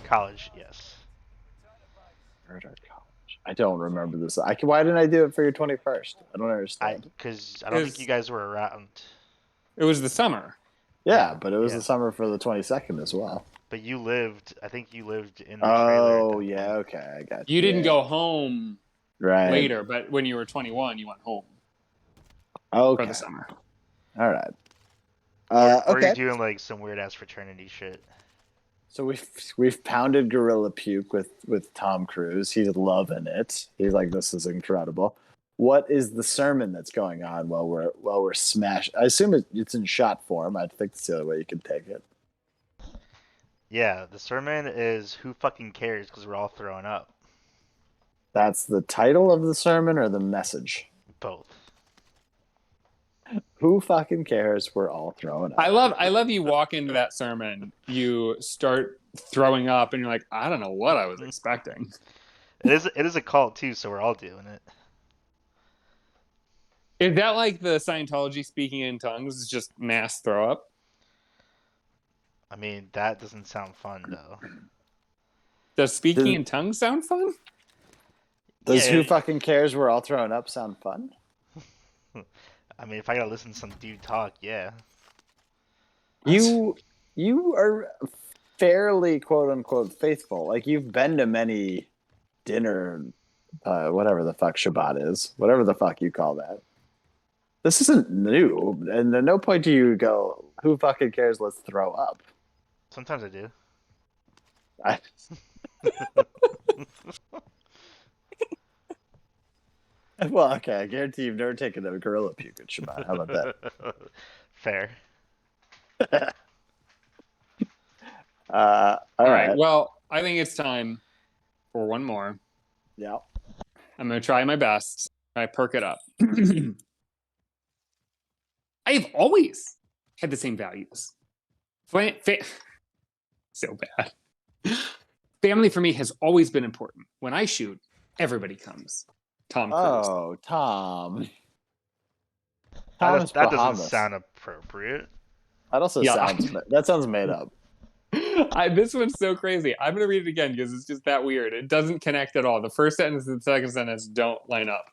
college, yes. Where at our college? I don't remember this. Why didn't I do it for your 21st? I don't understand. Because I don't think you guys were around. It was the summer. Yeah, but it was Yeah. the summer for the 22nd as well. But I think you lived in the Oh, trailer. yeah, okay, I got you. You didn't Yeah. go home right later, but when you were 21, you went home Okay. for the summer. All right. Or Okay. you're doing like some weird ass fraternity shit. So we've pounded Gorilla Puke with Tom Cruise. He's loving it. He's like, this is incredible. What is the sermon that's going on while we're smashed? I assume it's in shot form. I think that's the only way you can take it. Yeah, the sermon is "Who fucking cares?" because we're all throwing up. That's the title of the sermon or the message? Both. Who fucking cares? We're all throwing up. I love you walk into that sermon, you start throwing up, and you're like, I don't know what I was expecting. It is a cult too, so we're all doing it. Is that like the Scientology speaking in tongues is just mass throw up? I mean, that doesn't sound fun though. Does speaking in tongues sound fun? Does Yeah. Who fucking cares? We're all throwing up sound fun? I mean, if I gotta listen to some dude talk, yeah. You are fairly quote unquote faithful. Like you've been to many dinner, whatever the fuck Shabbat is, whatever the fuck you call that. This isn't new, and at no point do you go, "Who fucking cares? Let's throw up." Sometimes I do. I, well, okay, I guarantee you've never taken a gorilla puke at Shabbat. How about that? Fair. All All right. right. Well, I think it's time for one more. Yeah. I'm going to try my best. I perk it up. I have always had the same values. So bad. Family for me has always been important. When I shoot, everybody comes. Tom Cruise. Oh, Tom. That, Thomas that doesn't Bahamas. sound appropriate. That also Yeah. sounds made up. This one's so crazy. I'm going to read it again because it's just that weird. It doesn't connect at all. The first sentence and the second sentence don't line up.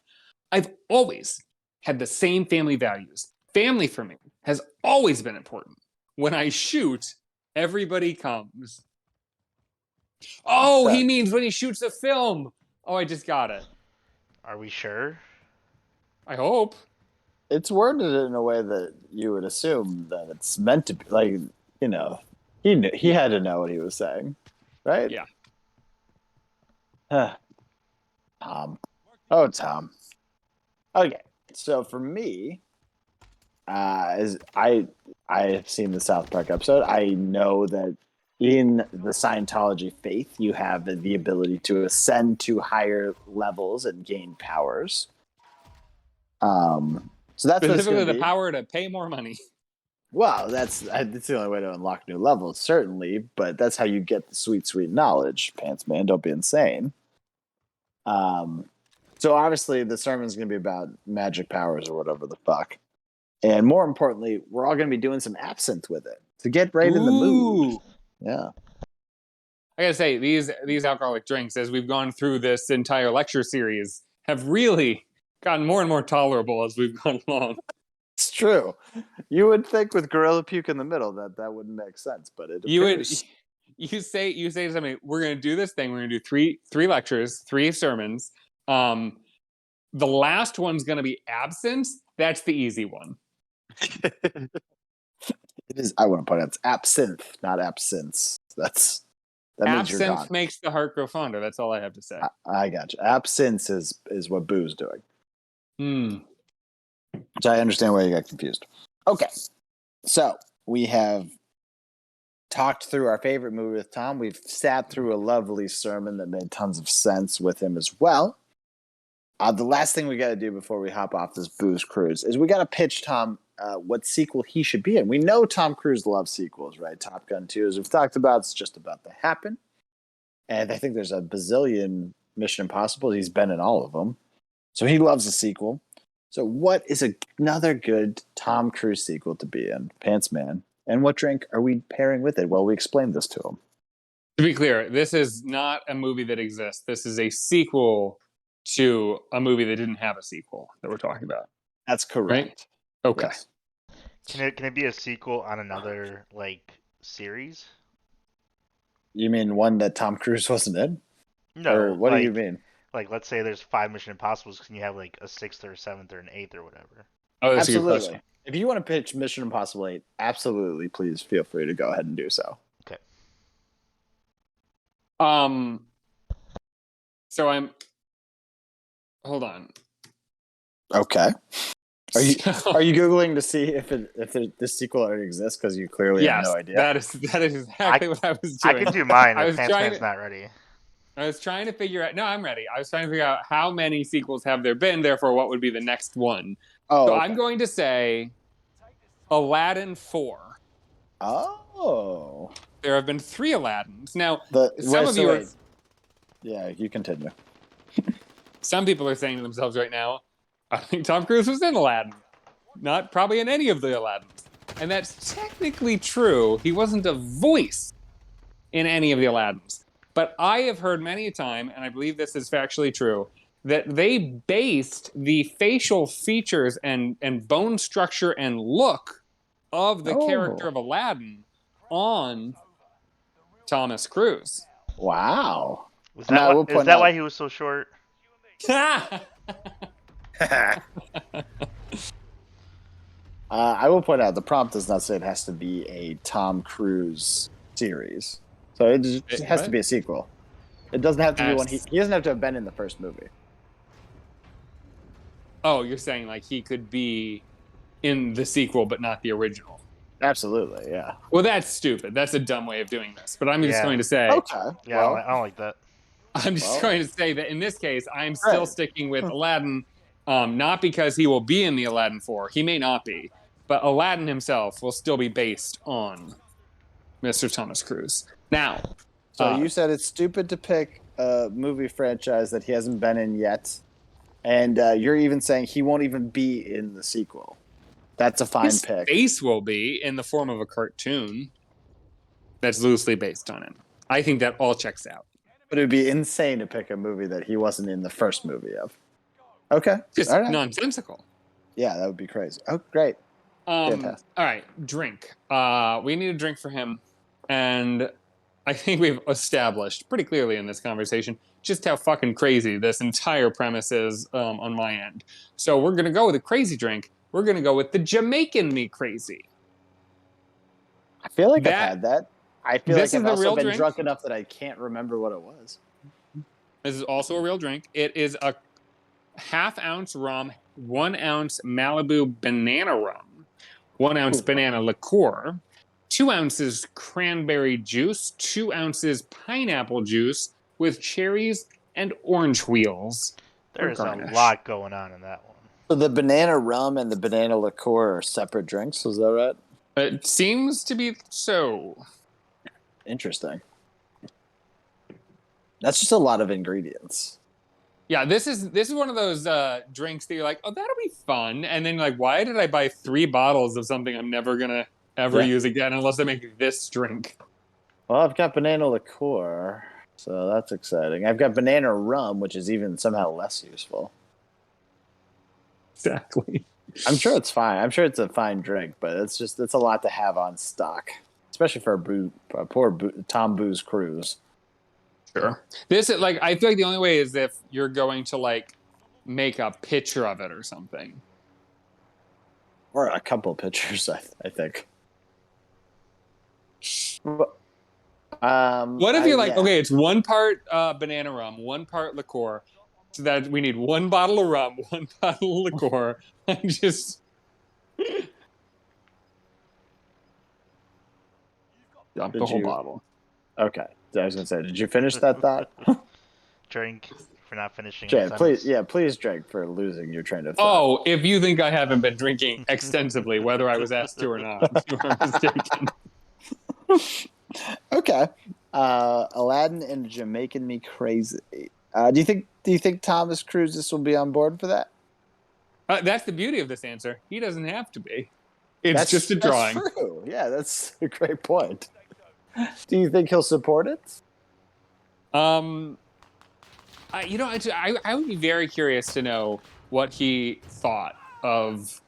I've always had the same family values. Family for me has always been important. When I shoot, everybody comes. Oh, he means when he shoots a film. Oh, I just got it. Are we sure? I hope. It's worded in a way that you would assume that it's meant to be. Like, you know, he had to know what he was saying, right? Yeah. Tom. Oh, Tom. Okay, so for me, as I have seen the South Park episode, I know that in the Scientology faith, you have the ability to ascend to higher levels and gain powers. So that's what it's Specifically, gonna the be. power to pay more money. Well, that's the only way to unlock new levels, certainly. But that's how you get the sweet, sweet knowledge, Pants Man. Don't be insane. So obviously, the sermon's going to be about magic powers or whatever the fuck. And more importantly, we're all going to be doing some absinthe with it to get right in the mood. Ooh. Yeah. I gotta say, these alcoholic drinks, as we've gone through this entire lecture series, have really gotten more and more tolerable as we've gone along. It's true. You would think with gorilla puke in the middle that wouldn't make sense, but it appears. You say to somebody, we're gonna do this thing. We're gonna do three lectures, 3 sermons. The last one's gonna be absinthe. That's the easy one. It is. I want to point out it's absinthe, not absinthe. That means you're gone. Absinthe makes the heart grow fonder. That's all I have to say. I got you. Absinthe is what Boo's doing. Which I understand why you got confused. Okay. So we have talked through our favorite movie with Tom. We've sat through a lovely sermon that made tons of sense with him as well. The last thing we got to do before we hop off this booze cruise is we got to pitch Tom what sequel he should be in. We know Tom Cruise loves sequels, right? Top Gun 2, as we've talked about, it's just about to happen. And I think there's a bazillion Mission Impossible. He's been in all of them. So he loves a sequel. So what is another good Tom Cruise sequel to be in? Pants Man. And what drink are we pairing with it? Well, we explained this to him. To be clear, this is not a movie that exists. This is a sequel to a movie that didn't have a sequel that we're talking about. That's correct. Right? Okay. Yes. Can it be a sequel on another series? You mean one that Tom Cruise wasn't in? No. Or what do you mean? Let's say there's 5 Mission Impossibles. Can you have a 6th or a 7th or an 8th or whatever? Oh, that's a good Absolutely. question. If you want to pitch Mission Impossible 8, absolutely, please feel free to go ahead and do so. Okay. So I'm. Hold on. Okay. Are you Googling to see if this sequel already exists? Because you clearly have no idea. That is exactly what I was doing. I can do mine I if was Pants trying Man's to- not ready. I was trying to figure out. No, I'm ready. I was trying to figure out how many sequels have there been. Therefore, what would be the next one? Oh, So okay. I'm going to say Aladdin 4. Oh. There have been 3 Aladdins. Now, Yeah, you continue. some people are saying to themselves right now, I think Tom Cruise was in Aladdin. Not probably in any of the Aladdins. And that's technically true. He wasn't a voice in any of the Aladdins. But I have heard many a time, and I believe this is factually true, that they based the facial features and bone structure and look of the character of Aladdin on Thomas Cruise. Wow. Is And that I why, will is point that out- why he was so short? I will point out the prompt does not say it has to be a Tom Cruise series, so it just has to be a sequel. It doesn't have to be one. He doesn't have to have been in the first movie. Oh, you're saying like he could be in the sequel but not the original. Absolutely, yeah. Well, that's stupid. That's a dumb way of doing this. But I'm just Yeah. going to say, Okay. Yeah, Well, I don't like that. I'm just Well- going to say that in this case, I'm still Right. sticking with Aladdin, not because he will be in the Aladdin 4. He may not be, but Aladdin himself will still be based on Mr. Thomas Cruise. Now, so you said it's stupid to pick a movie franchise that he hasn't been in yet, and you're even saying he won't even be in the sequel. That's a fine his pick. face will be in the form of a cartoon that's loosely based on him. I think that all checks out. But it would be insane to pick a movie that he wasn't in the first movie of. Okay. Just All right. nonsensical. Yeah, that would be crazy. Oh, great. Fantastic. All right, drink. We need a drink for him, and I think we've established pretty clearly in this conversation just how fucking crazy this entire premise is on my end. So we're gonna go with a crazy drink. We're gonna go with the Jamaican Me Crazy. I feel like I've that- had that. I feel this like is I've the also real been drink? drunk enough that I can't remember what it was. This is also a real drink. It is a half-ounce rum, 1 ounce Malibu banana rum, 1 ounce banana liqueur, 2 ounces cranberry juice, 2 ounces pineapple juice with cherries and orange wheels. There's a garnish. lot going on in that one. So the banana rum and the banana liqueur are separate drinks. Was that right? It seems to be so. Interesting. That's just a lot of ingredients. Yeah, this is one of those drinks that you're like, oh, that'll be fun, and then you're like, why did I buy 3 bottles of something I'm never gonna ever Yeah. use again unless I make this drink? Well, I've got banana liqueur, so that's exciting. I've got banana rum, which is even somehow less useful. Exactly. I'm sure it's fine. I'm sure it's a fine drink, but it's a lot to have on stock, especially for a poor Tom Booze Cruise. Sure. This is like, I feel like the only way is if you're going to like make a picture of it or something. Or a couple pictures, I think. What if you're like, yeah. okay, it's 1 part banana rum, 1 part liqueur, so that we need 1 bottle of rum, 1 bottle of liqueur. I just dump the Did whole you- bottle. Okay. I was gonna say, did you finish that thought? Drink for not finishing. Jay, the please, sentence. please drink for losing your train of thought. Oh, if you think I haven't been drinking extensively, whether I was asked to or not, you are mistaken. Okay. Aladdin and Jamaican Me Crazy. Do you think Thomas Cruise will be on board for that? That's the beauty of this answer. He doesn't have to be. It's just a drawing. That's true. Yeah, that's a great point. Do you think he'll support it? I would be very curious to know what he thought of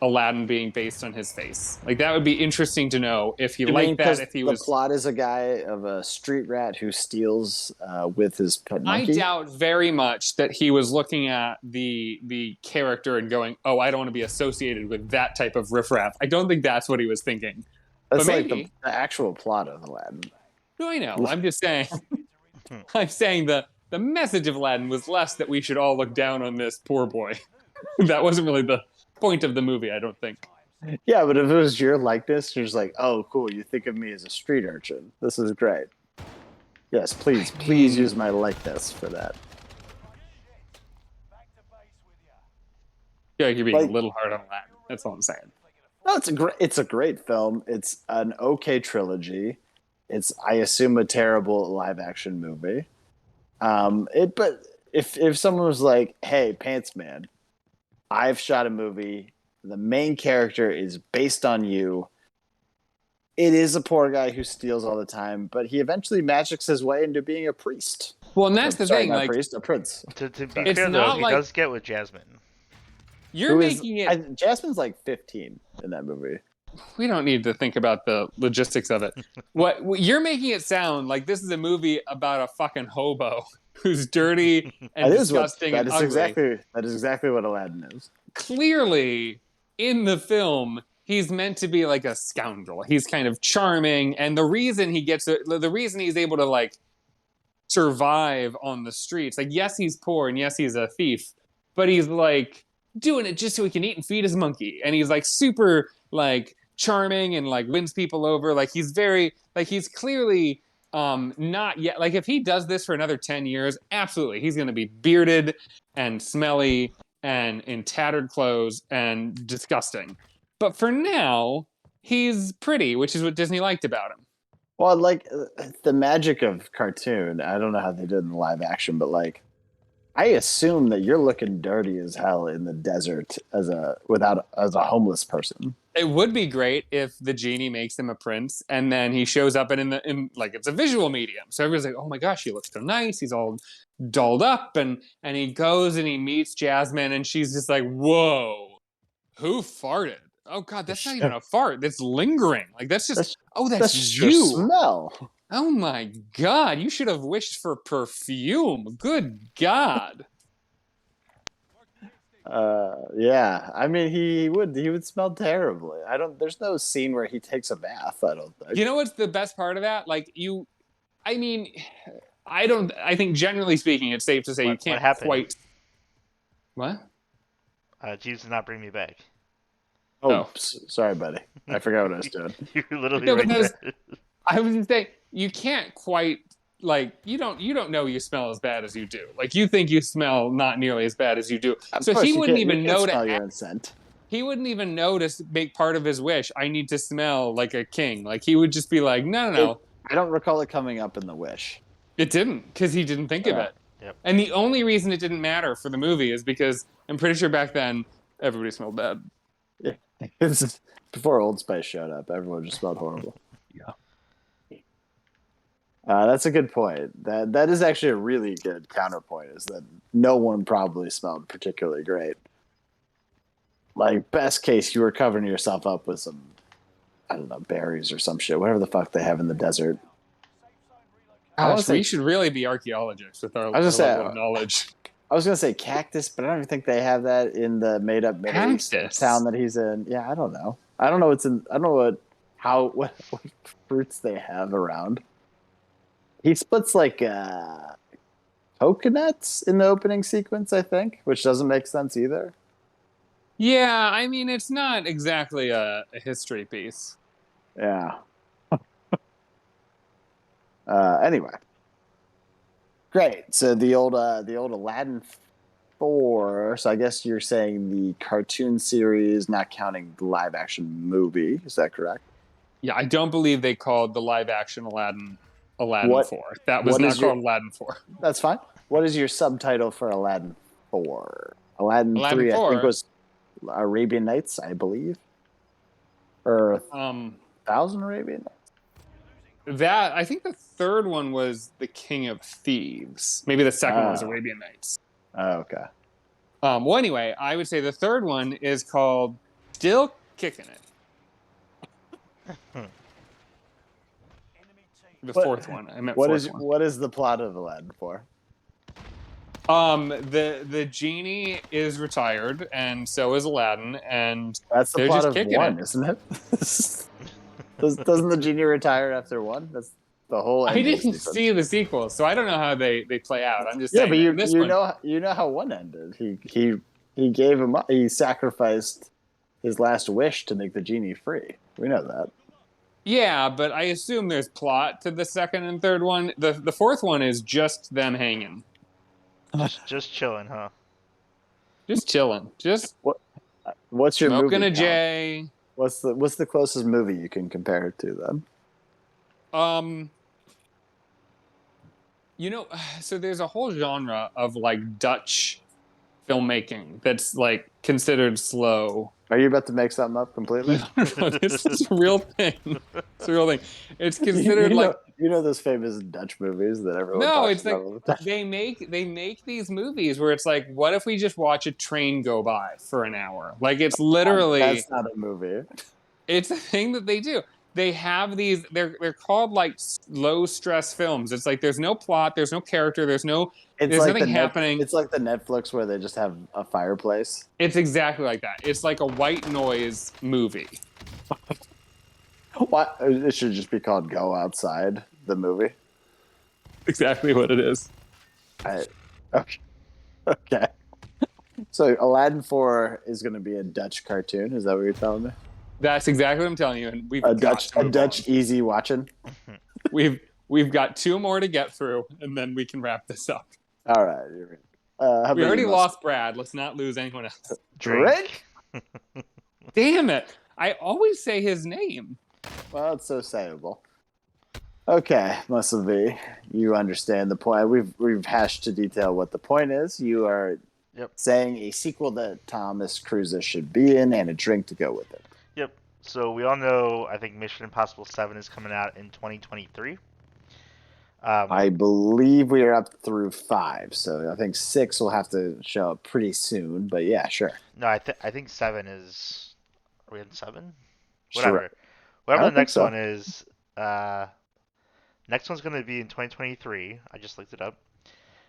Aladdin being based on his face. Like, that would be interesting to know if he You mean liked that, 'cause if he the was... plot is a guy of a street rat who steals with his pet I monkey? doubt very much that he was looking at the character and going, oh, I don't want to be associated with that type of riffraff. I don't think that's what he was thinking. That's but like maybe. the actual plot of Aladdin. No, I know. I'm just saying. I'm saying the message of Aladdin was less that we should all look down on this poor boy. That wasn't really the point of the movie, I don't think. Yeah, but if it was your likeness, you're just like, oh, cool, you think of me as a street urchin. This is great. Yes, please use my likeness for that. I feel like you're being Like- a little hard on Aladdin. That's all I'm saying. No, it's a great film. It's an okay trilogy. It's, I assume, a terrible live action movie. But if someone was like, "Hey, Pants Man, I've shot a movie. The main character is based on you. It is a poor guy who steals all the time, but he eventually magics his way into being a priest. Well, and that's the Sorry, thing. not like, priest, a prince. To be It's fair, though, not he like- does get with Jasmine. you're Who is- making it. Jasmine's like 15 in that movie. We don't need to think about the logistics of it. What you're making it sound like this is a movie about a fucking hobo who's dirty and That is disgusting and ugly. that is exactly what Aladdin is. Clearly, in the film, he's meant to be like a scoundrel. He's kind of charming, and the reason the reason he's able to like survive on the streets, like yes, he's poor and yes, he's a thief, but he's like doing it just so he can eat and feed his monkey, and he's like super like charming and like wins people over. Like he's very like he's clearly not yet like if he does this for another 10 years, absolutely he's going to be bearded and smelly and in tattered clothes and disgusting. But for now, he's pretty, which is what Disney liked about him. Well, like the magic of cartoon, I don't know how they did in live action, but like I assume that you're looking dirty as hell in the desert as a homeless person. It would be great if the genie makes him a prince, and then he shows up in like it's a visual medium. So everyone's like, "Oh my gosh, he looks so nice. He's all dolled up," and he goes and he meets Jasmine, and she's just like, "Whoa, who farted? Oh God, that's not even a fart. That's lingering. Like that's just that's just you. your smell. Oh my God, you should have wished for perfume. Good God." Yeah. I mean, he would smell terribly. There's no scene where he takes a bath. I don't think. You know what's the best part of that? Like I think generally speaking, it's safe to say you What can't happened? quite. What? Jeeves did not bring me back. Oh. Sorry, buddy. I forgot what I was doing. You were literally No, right because- there. I was just saying you can't quite like you don't know you smell as bad as you do. Like you think you smell not nearly as bad as you do. Of So course, he you wouldn't can- you even can know smell to your own scent. he wouldn't even know to make part of his wish. I need to smell like a king. Like he would just be like, no. I don't recall it coming up in the wish. It didn't because he didn't think of Yeah. it. Yep. And the only reason it didn't matter for the movie is because I'm pretty sure back then everybody smelled bad. This is before Old Spice showed up. Everyone just smelled horrible. Yeah. That's a good point. That is actually a really good counterpoint. Is that no one probably smelled particularly great. Like best case, you were covering yourself up with some, I don't know, berries or some shit, whatever the fuck they have in the desert. I wanna Gosh, say- we should really be archaeologists with our I was gonna level say, of knowledge. I was gonna say cactus, but I don't even think they have that in the made up Middle East Cactus? town that he's in. Yeah, I don't know. I don't know what's in. I don't know what fruits they have around. He splits like coconuts in the opening sequence, I think, which doesn't make sense either. Yeah, I mean, it's not exactly a history piece. Yeah. Anyway, great. So the old Aladdin 4. So I guess you're saying the cartoon series, not counting the live action movie. Is that correct? Yeah, I don't believe they called the live action Aladdin What- 4. That was what not is your- called Aladdin 4. That's fine. What is your subtitle for Aladdin 4? Aladdin 3, Aladdin I 4. think, was Arabian Nights, I believe. Or Um, 1,000 Arabian Nights? I think the third one was The King of Thieves. Maybe the second one was Ah. Arabian Nights. Oh, okay. Well, anyway, I would say the third one is called Still Kicking It. The What- fourth one. I meant What fourth is one. what is the plot of Aladdin 4? The genie is retired, and so is Aladdin, and That's the They're plot just of kicking 1, it. isn't it? Doesn't the genie retire after 1? That's the whole. I ending didn't sequence. see the sequel, so I don't know how they play out. I'm just Yeah, saying. but in this one, you know how 1 ended. He gave him up. He sacrificed his last wish to make the genie free. We know that. yeah, but I assume there's plot to the second and third one. The fourth one is just them hanging, Just chilling, huh? just chilling, just What's your smoking movie a count? J. What's the closest movie you can compare it to then? You know, so there's a whole genre of like Dutch filmmaking that's like considered slow. Are you about to make something up completely? No, this is a real thing. It's a real thing. It's considered You know- like You know those famous Dutch movies that everyone No, talks it's like about all the time? they make these movies where it's like, what if we just watch a train go by for an hour? Like it's That's literally not a movie. it's a thing that they do. They have these they're called like low stress films. It's like there's no plot, there's no character, there's nothing happening. It's like the Netflix where they just have a fireplace. It's exactly like that. It's like a white noise movie. What? It should just be called Go Outside, the movie. Exactly what it is. Okay. Okay. So Aladdin 4 is going to be a Dutch cartoon. Is that what you're telling me? That's exactly what I'm telling you. And we've A got to move Dutch on. easy watching. We've got 2 more to get through, and then we can wrap this up. All right. How We about already you, lost Brad. Let's not lose anyone else. Drink? Damn it! I always say his name. Well, it's so sayable. Okay, Muscle V, you understand the point. We've hashed to detail what the point is. You are saying a sequel that Thomas Cruise should be in and a drink to go with it. Yep. So we all know, I think Mission Impossible 7 is coming out in 2023. I believe we are up through 5, so I think 6 will have to show up pretty soon. But yeah, sure. No, I think 7 is. Are we in 7? Whatever. Sure. Whatever I the think next so. one is. Next one's going to be in 2023. I just looked it up.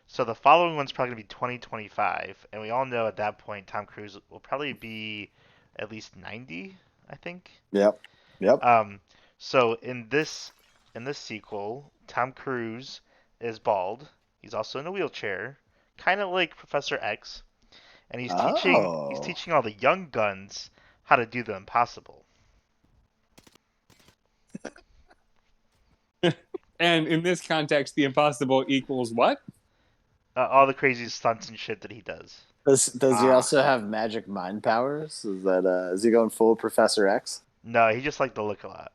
So the following one's probably going to be 2025, and we all know at that point Tom Cruise will probably be at least 90, I think. Yep. So in this sequel, Tom Cruise is bald. He's also in a wheelchair, kind of like Professor X, and he's teaching all the young guns how to do the impossible. And in this context, the impossible equals what? All the crazy stunts and shit that he does. Does he also have magic mind powers? Is he going full Professor X? No, he just liked to look a lot.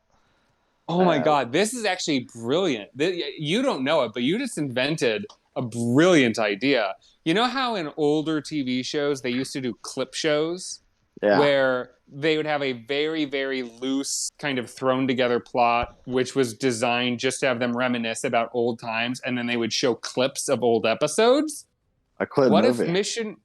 Oh my God, this is actually brilliant. You don't know it, but you just invented a brilliant idea. You know how in older TV shows they used to do clip shows? Yeah. Where they would have a very, very loose kind of thrown together plot, which was designed just to have them reminisce about old times, and then they would show clips of old episodes. A clip What movie. if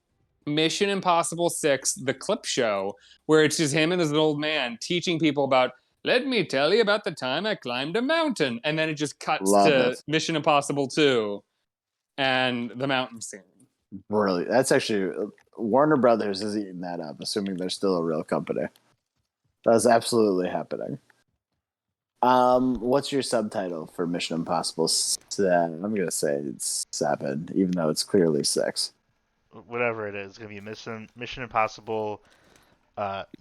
Mission Impossible 6, the clip show, where it's just him and his old man teaching people about, let me tell you about the time I climbed a mountain. And then it just cuts to Mission Impossible 2 and the mountain scene. Brilliant. That's actually Warner Brothers is eating that up, assuming they're still a real company. That's absolutely happening. What's your subtitle for Mission Impossible 7? I'm gonna say it's 7, even though it's clearly 6. Whatever it is, it's gonna be Mission Impossible,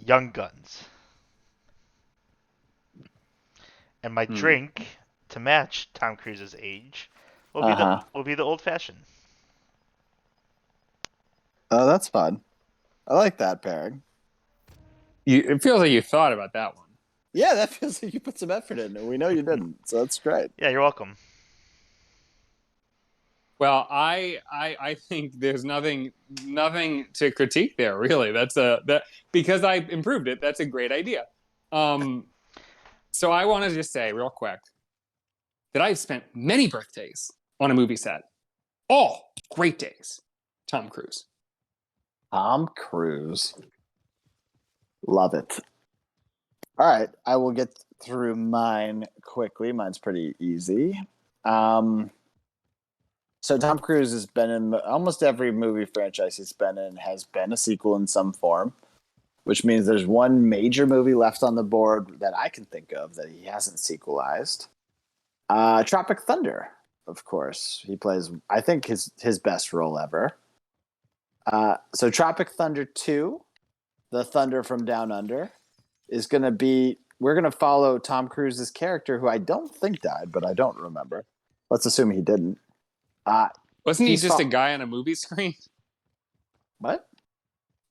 Young Guns. And my drink to match Tom Cruise's age will be the old fashioned. Oh, that's fun. I like that pairing. It feels like you thought about that one. Yeah, that feels like you put some effort in, and we know you didn't, so that's great. Yeah, you're welcome. Well, I think there's nothing to critique there, really. Because I improved it. That's a great idea. So I want to just say real quick that I've spent many birthdays on a movie set. All great days. Tom Cruise. Tom Cruise. Love it. All right, I will get through mine quickly. Mine's pretty easy. So Tom Cruise has been in almost every movie franchise he's been in has been a sequel in some form, which means there's one major movie left on the board that I can think of that he hasn't sequelized. Tropic Thunder, of course. He plays, I think, his best role ever. So Tropic Thunder 2, The Thunder from Down Under, is going to be, we're going to follow Tom Cruise's character, who I don't think died, but I don't remember. Let's assume he didn't. Wasn't he just a guy on a movie screen? What?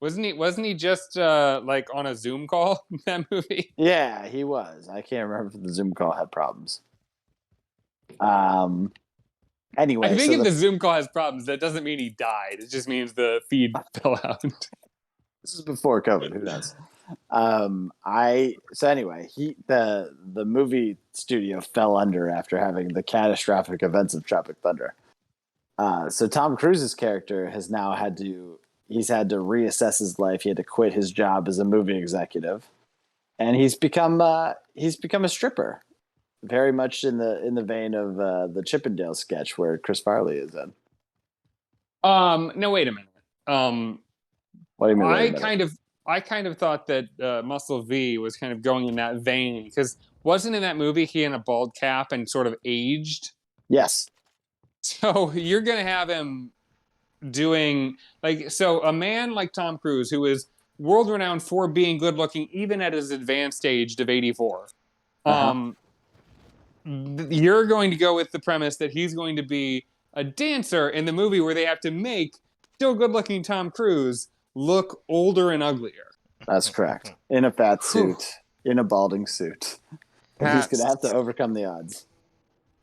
Wasn't he just like on a Zoom call in that movie? Yeah, he was. I can't remember if the Zoom call had problems. Anyway, I think if the Zoom call has problems, that doesn't mean he died. It just means the feed fell out. This is before COVID. Who knows? Anyway, the movie studio fell under after having the catastrophic events of Tropic Thunder. So Tom Cruise's character has now had to reassess his life. He had to quit his job as a movie executive, and he's become a stripper, very much in the vein of the Chippendale sketch where Chris Farley is in. No, wait a minute. What do you mean? I kind of thought that Muscle V was kind of going in that vein because wasn't in that movie he in a bald cap and sort of aged? Yes. So you're gonna have him doing a man like Tom Cruise who is world renowned for being good looking even at his advanced age of 84. You're going to go with the premise that he's going to be a dancer in the movie where they have to make still good looking Tom Cruise look older and uglier. That's correct. In a fat suit, in a balding suit. He's going to have to overcome the odds.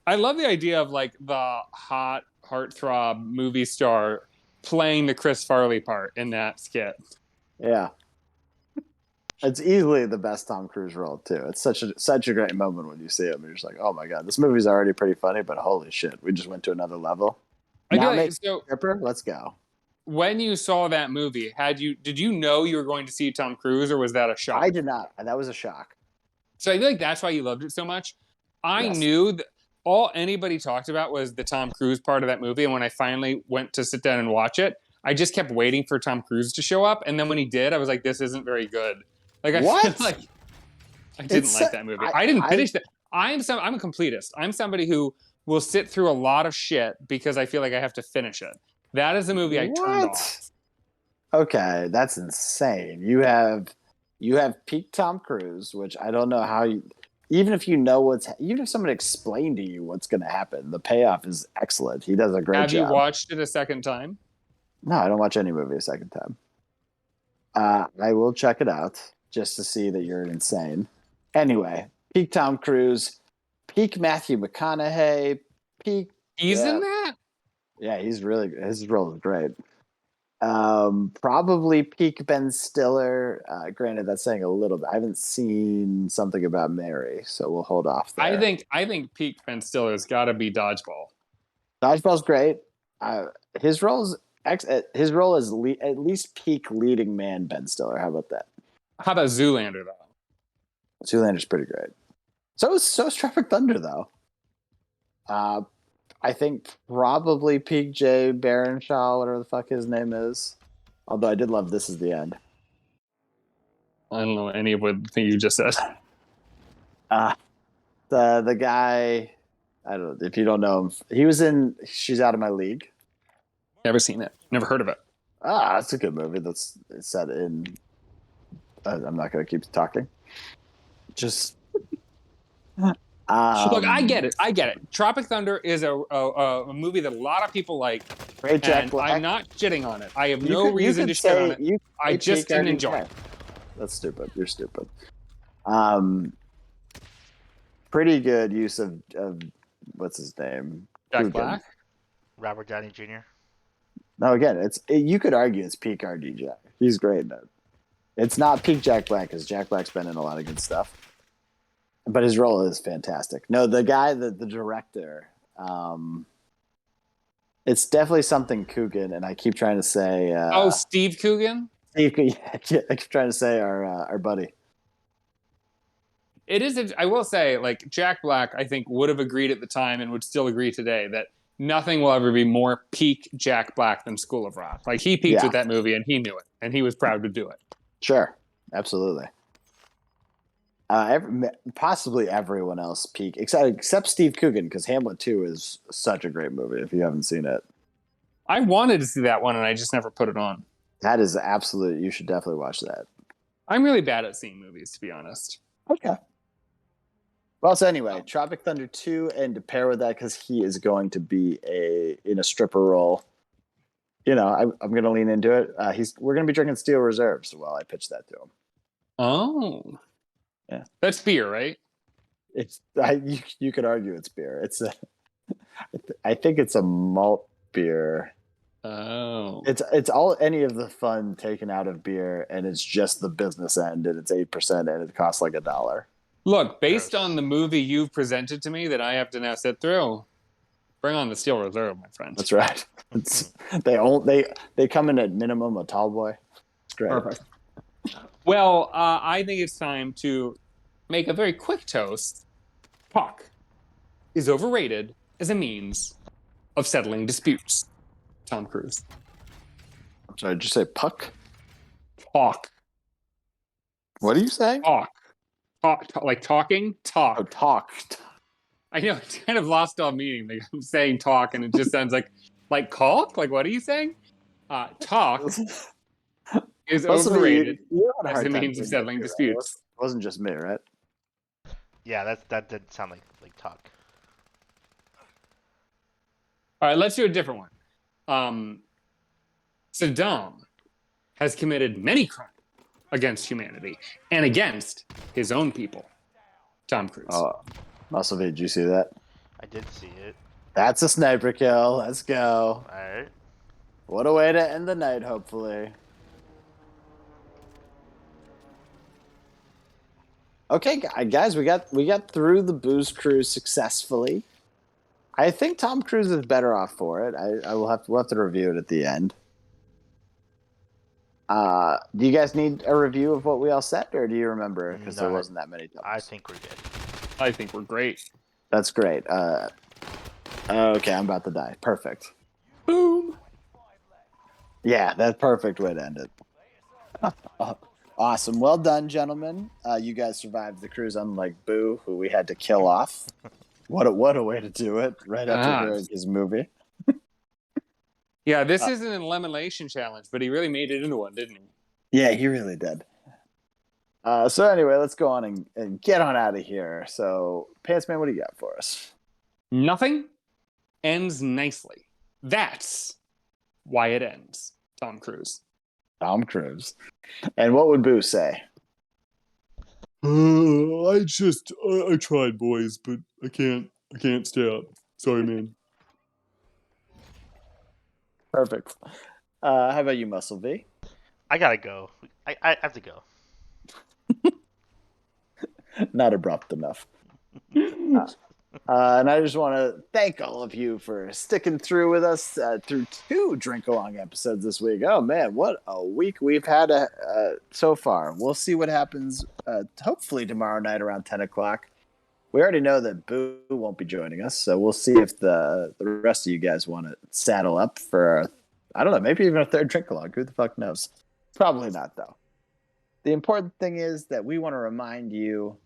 I love the idea of like the hot heartthrob movie star playing the Chris Farley part in that skit. Yeah. It's easily the best Tom Cruise role too. It's such a great moment when you see him. You're just like, oh my god, this movie's already pretty funny, but holy shit, we just went to another level. Let's go. When you saw that movie, did you know you were going to see Tom Cruise, or was that a shock? I did not. That was a shock. So I feel like that's why you loved it so much. I knew that all anybody talked about was the Tom Cruise part of that movie, and when I finally went to sit down and watch it, I just kept waiting for Tom Cruise to show up, and then when he did, I was like, this isn't very good. Like I feel like I didn't like that movie. I didn't finish that. I'm a completist. I'm somebody who will sit through a lot of shit because I feel like I have to finish it. That is the movie I turned off. Okay, that's insane. You have peak Tom Cruise, which I don't know how you. Even if someone explained to you what's going to happen, the payoff is excellent. He does a great job. Have you watched it a second time? No, I don't watch any movie a second time. I will check it out just to see that you're insane. Anyway, peak Tom Cruise, peak Matthew McConaughey, peak. He's in that? Yeah, his role is great. Probably peak Ben Stiller. Granted, that's saying a little bit. I haven't seen Something About Mary, so we'll hold off there. I think peak Ben Stiller's got to be Dodgeball. Dodgeball's great. His role is at least peak leading man Ben Stiller. How about that? How about Zoolander though? Zoolander's pretty great. So is Tropic Thunder though. I think probably peak Jay Baruchel, whatever the fuck his name is. Although I did love This Is the End. I don't know any of what you just said. The guy, I don't know if you don't know him. He was in She's Out of My League. Never seen it. Never heard of it. It's a good movie. That's set in. I'm not going to keep talking. Just. Look, I get it. Tropic Thunder is a movie that a lot of people like. Great Jack Black. I'm not shitting on it. I have no reason to shit on it. I just didn't enjoy it. That's stupid. You're stupid. Pretty good use of what's his name? Jack Black? Robert Downey Jr. No, again, you could argue it's peak RDJ. He's great in it. It's not peak Jack Black because Jack Black's been in a lot of good stuff. But his role is fantastic. No, the guy, the director, it's definitely something Coogan, and I keep trying to say... Steve Coogan? Steve Coogan, yeah, I keep trying to say our buddy. It is, I will say, like, Jack Black, I think, would have agreed at the time and would still agree today that nothing will ever be more peak Jack Black than School of Rock. Like, he peaked with that movie, and he knew it, and he was proud to do it. Sure, absolutely. Possibly everyone else peak except Steve Coogan, because Hamlet 2 is such a great movie if you haven't seen it. I wanted to see that one and I just never put it on. That is absolute. You should definitely watch that. I'm really bad at seeing movies, to be honest. Okay. Well, so anyway, Tropic Thunder 2, and to pair with that, because he is going to be in a stripper role. You know, I'm going to lean into it. We're going to be drinking Steel Reserves while I pitch that to him. Oh. Yeah, that's beer, right? You could argue it's beer. I think it's a malt beer. Oh. It's all any of the fun taken out of beer, and it's just the business end, and it's 8%, and it costs like $1. Look, based Gross. on the movie you've presented to me that I have to now sit through, bring on the Steel Reserve, my friend. That's right. They come in at minimum a tall boy. It's great. Perfect. Well, I think it's time to make a very quick toast. Talk is overrated as a means of settling disputes. Tom Cruise. I'm sorry, did you say puck? Talk. What are you saying? Talk. Like talking? Talk. Oh, talk. I know, it's kind of lost all meaning. Like, I'm saying talk, and it just sounds like caulk? Like, what are you saying? Talk is overrated as a means of settling disputes. It wasn't just me, right? Yeah, that did sound like talk. All right, let's do a different one. Saddam has committed many crimes against humanity and against his own people. Tom Cruise. Muscle V, did you see that? I did see it. That's a sniper kill. Let's go. All right. What a way to end the night, hopefully. Okay, guys, we got through the booze cruise successfully. I think Tom Cruise is better off for it. We'll have to review it at the end. Do you guys need a review of what we all said, or do you remember? Because there wasn't that many times. I think we're good. I think we're great. That's great. Okay, I'm about to die. Perfect. Boom. Yeah, that's perfect way to end it. Awesome. Well done, gentlemen. You guys survived the cruise, unlike Boo, who we had to kill off. What a way to do it right after hearing his movie. Yeah, this isn't an elimination challenge, but he really made it into one, didn't he? Yeah, he really did. So anyway, let's go on and get on out of here. So, Pantsman, what do you got for us? Nothing ends nicely. That's why it ends. Tom Cruise. Tom Cruise. And what would Boo say? I tried, boys, but I can't stay up. Sorry, man. Perfect. How about you, Muscle V? I gotta go. I have to go. Not abrupt enough. And I just want to thank all of you for sticking through with us through 2 drink along episodes this week. Oh man, what a week we've had so far. We'll see what happens hopefully tomorrow night around 10 o'clock. We already know that Boo won't be joining us, so we'll see if the rest of you guys want to saddle up for, I don't know, maybe even a 3rd drink along. Who the fuck knows? Probably not, though. The important thing is that we want to remind you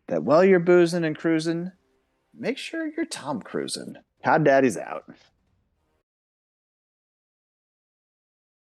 that while you're boozing and cruising, make sure you're Tom Cruising. Cod Daddy's out.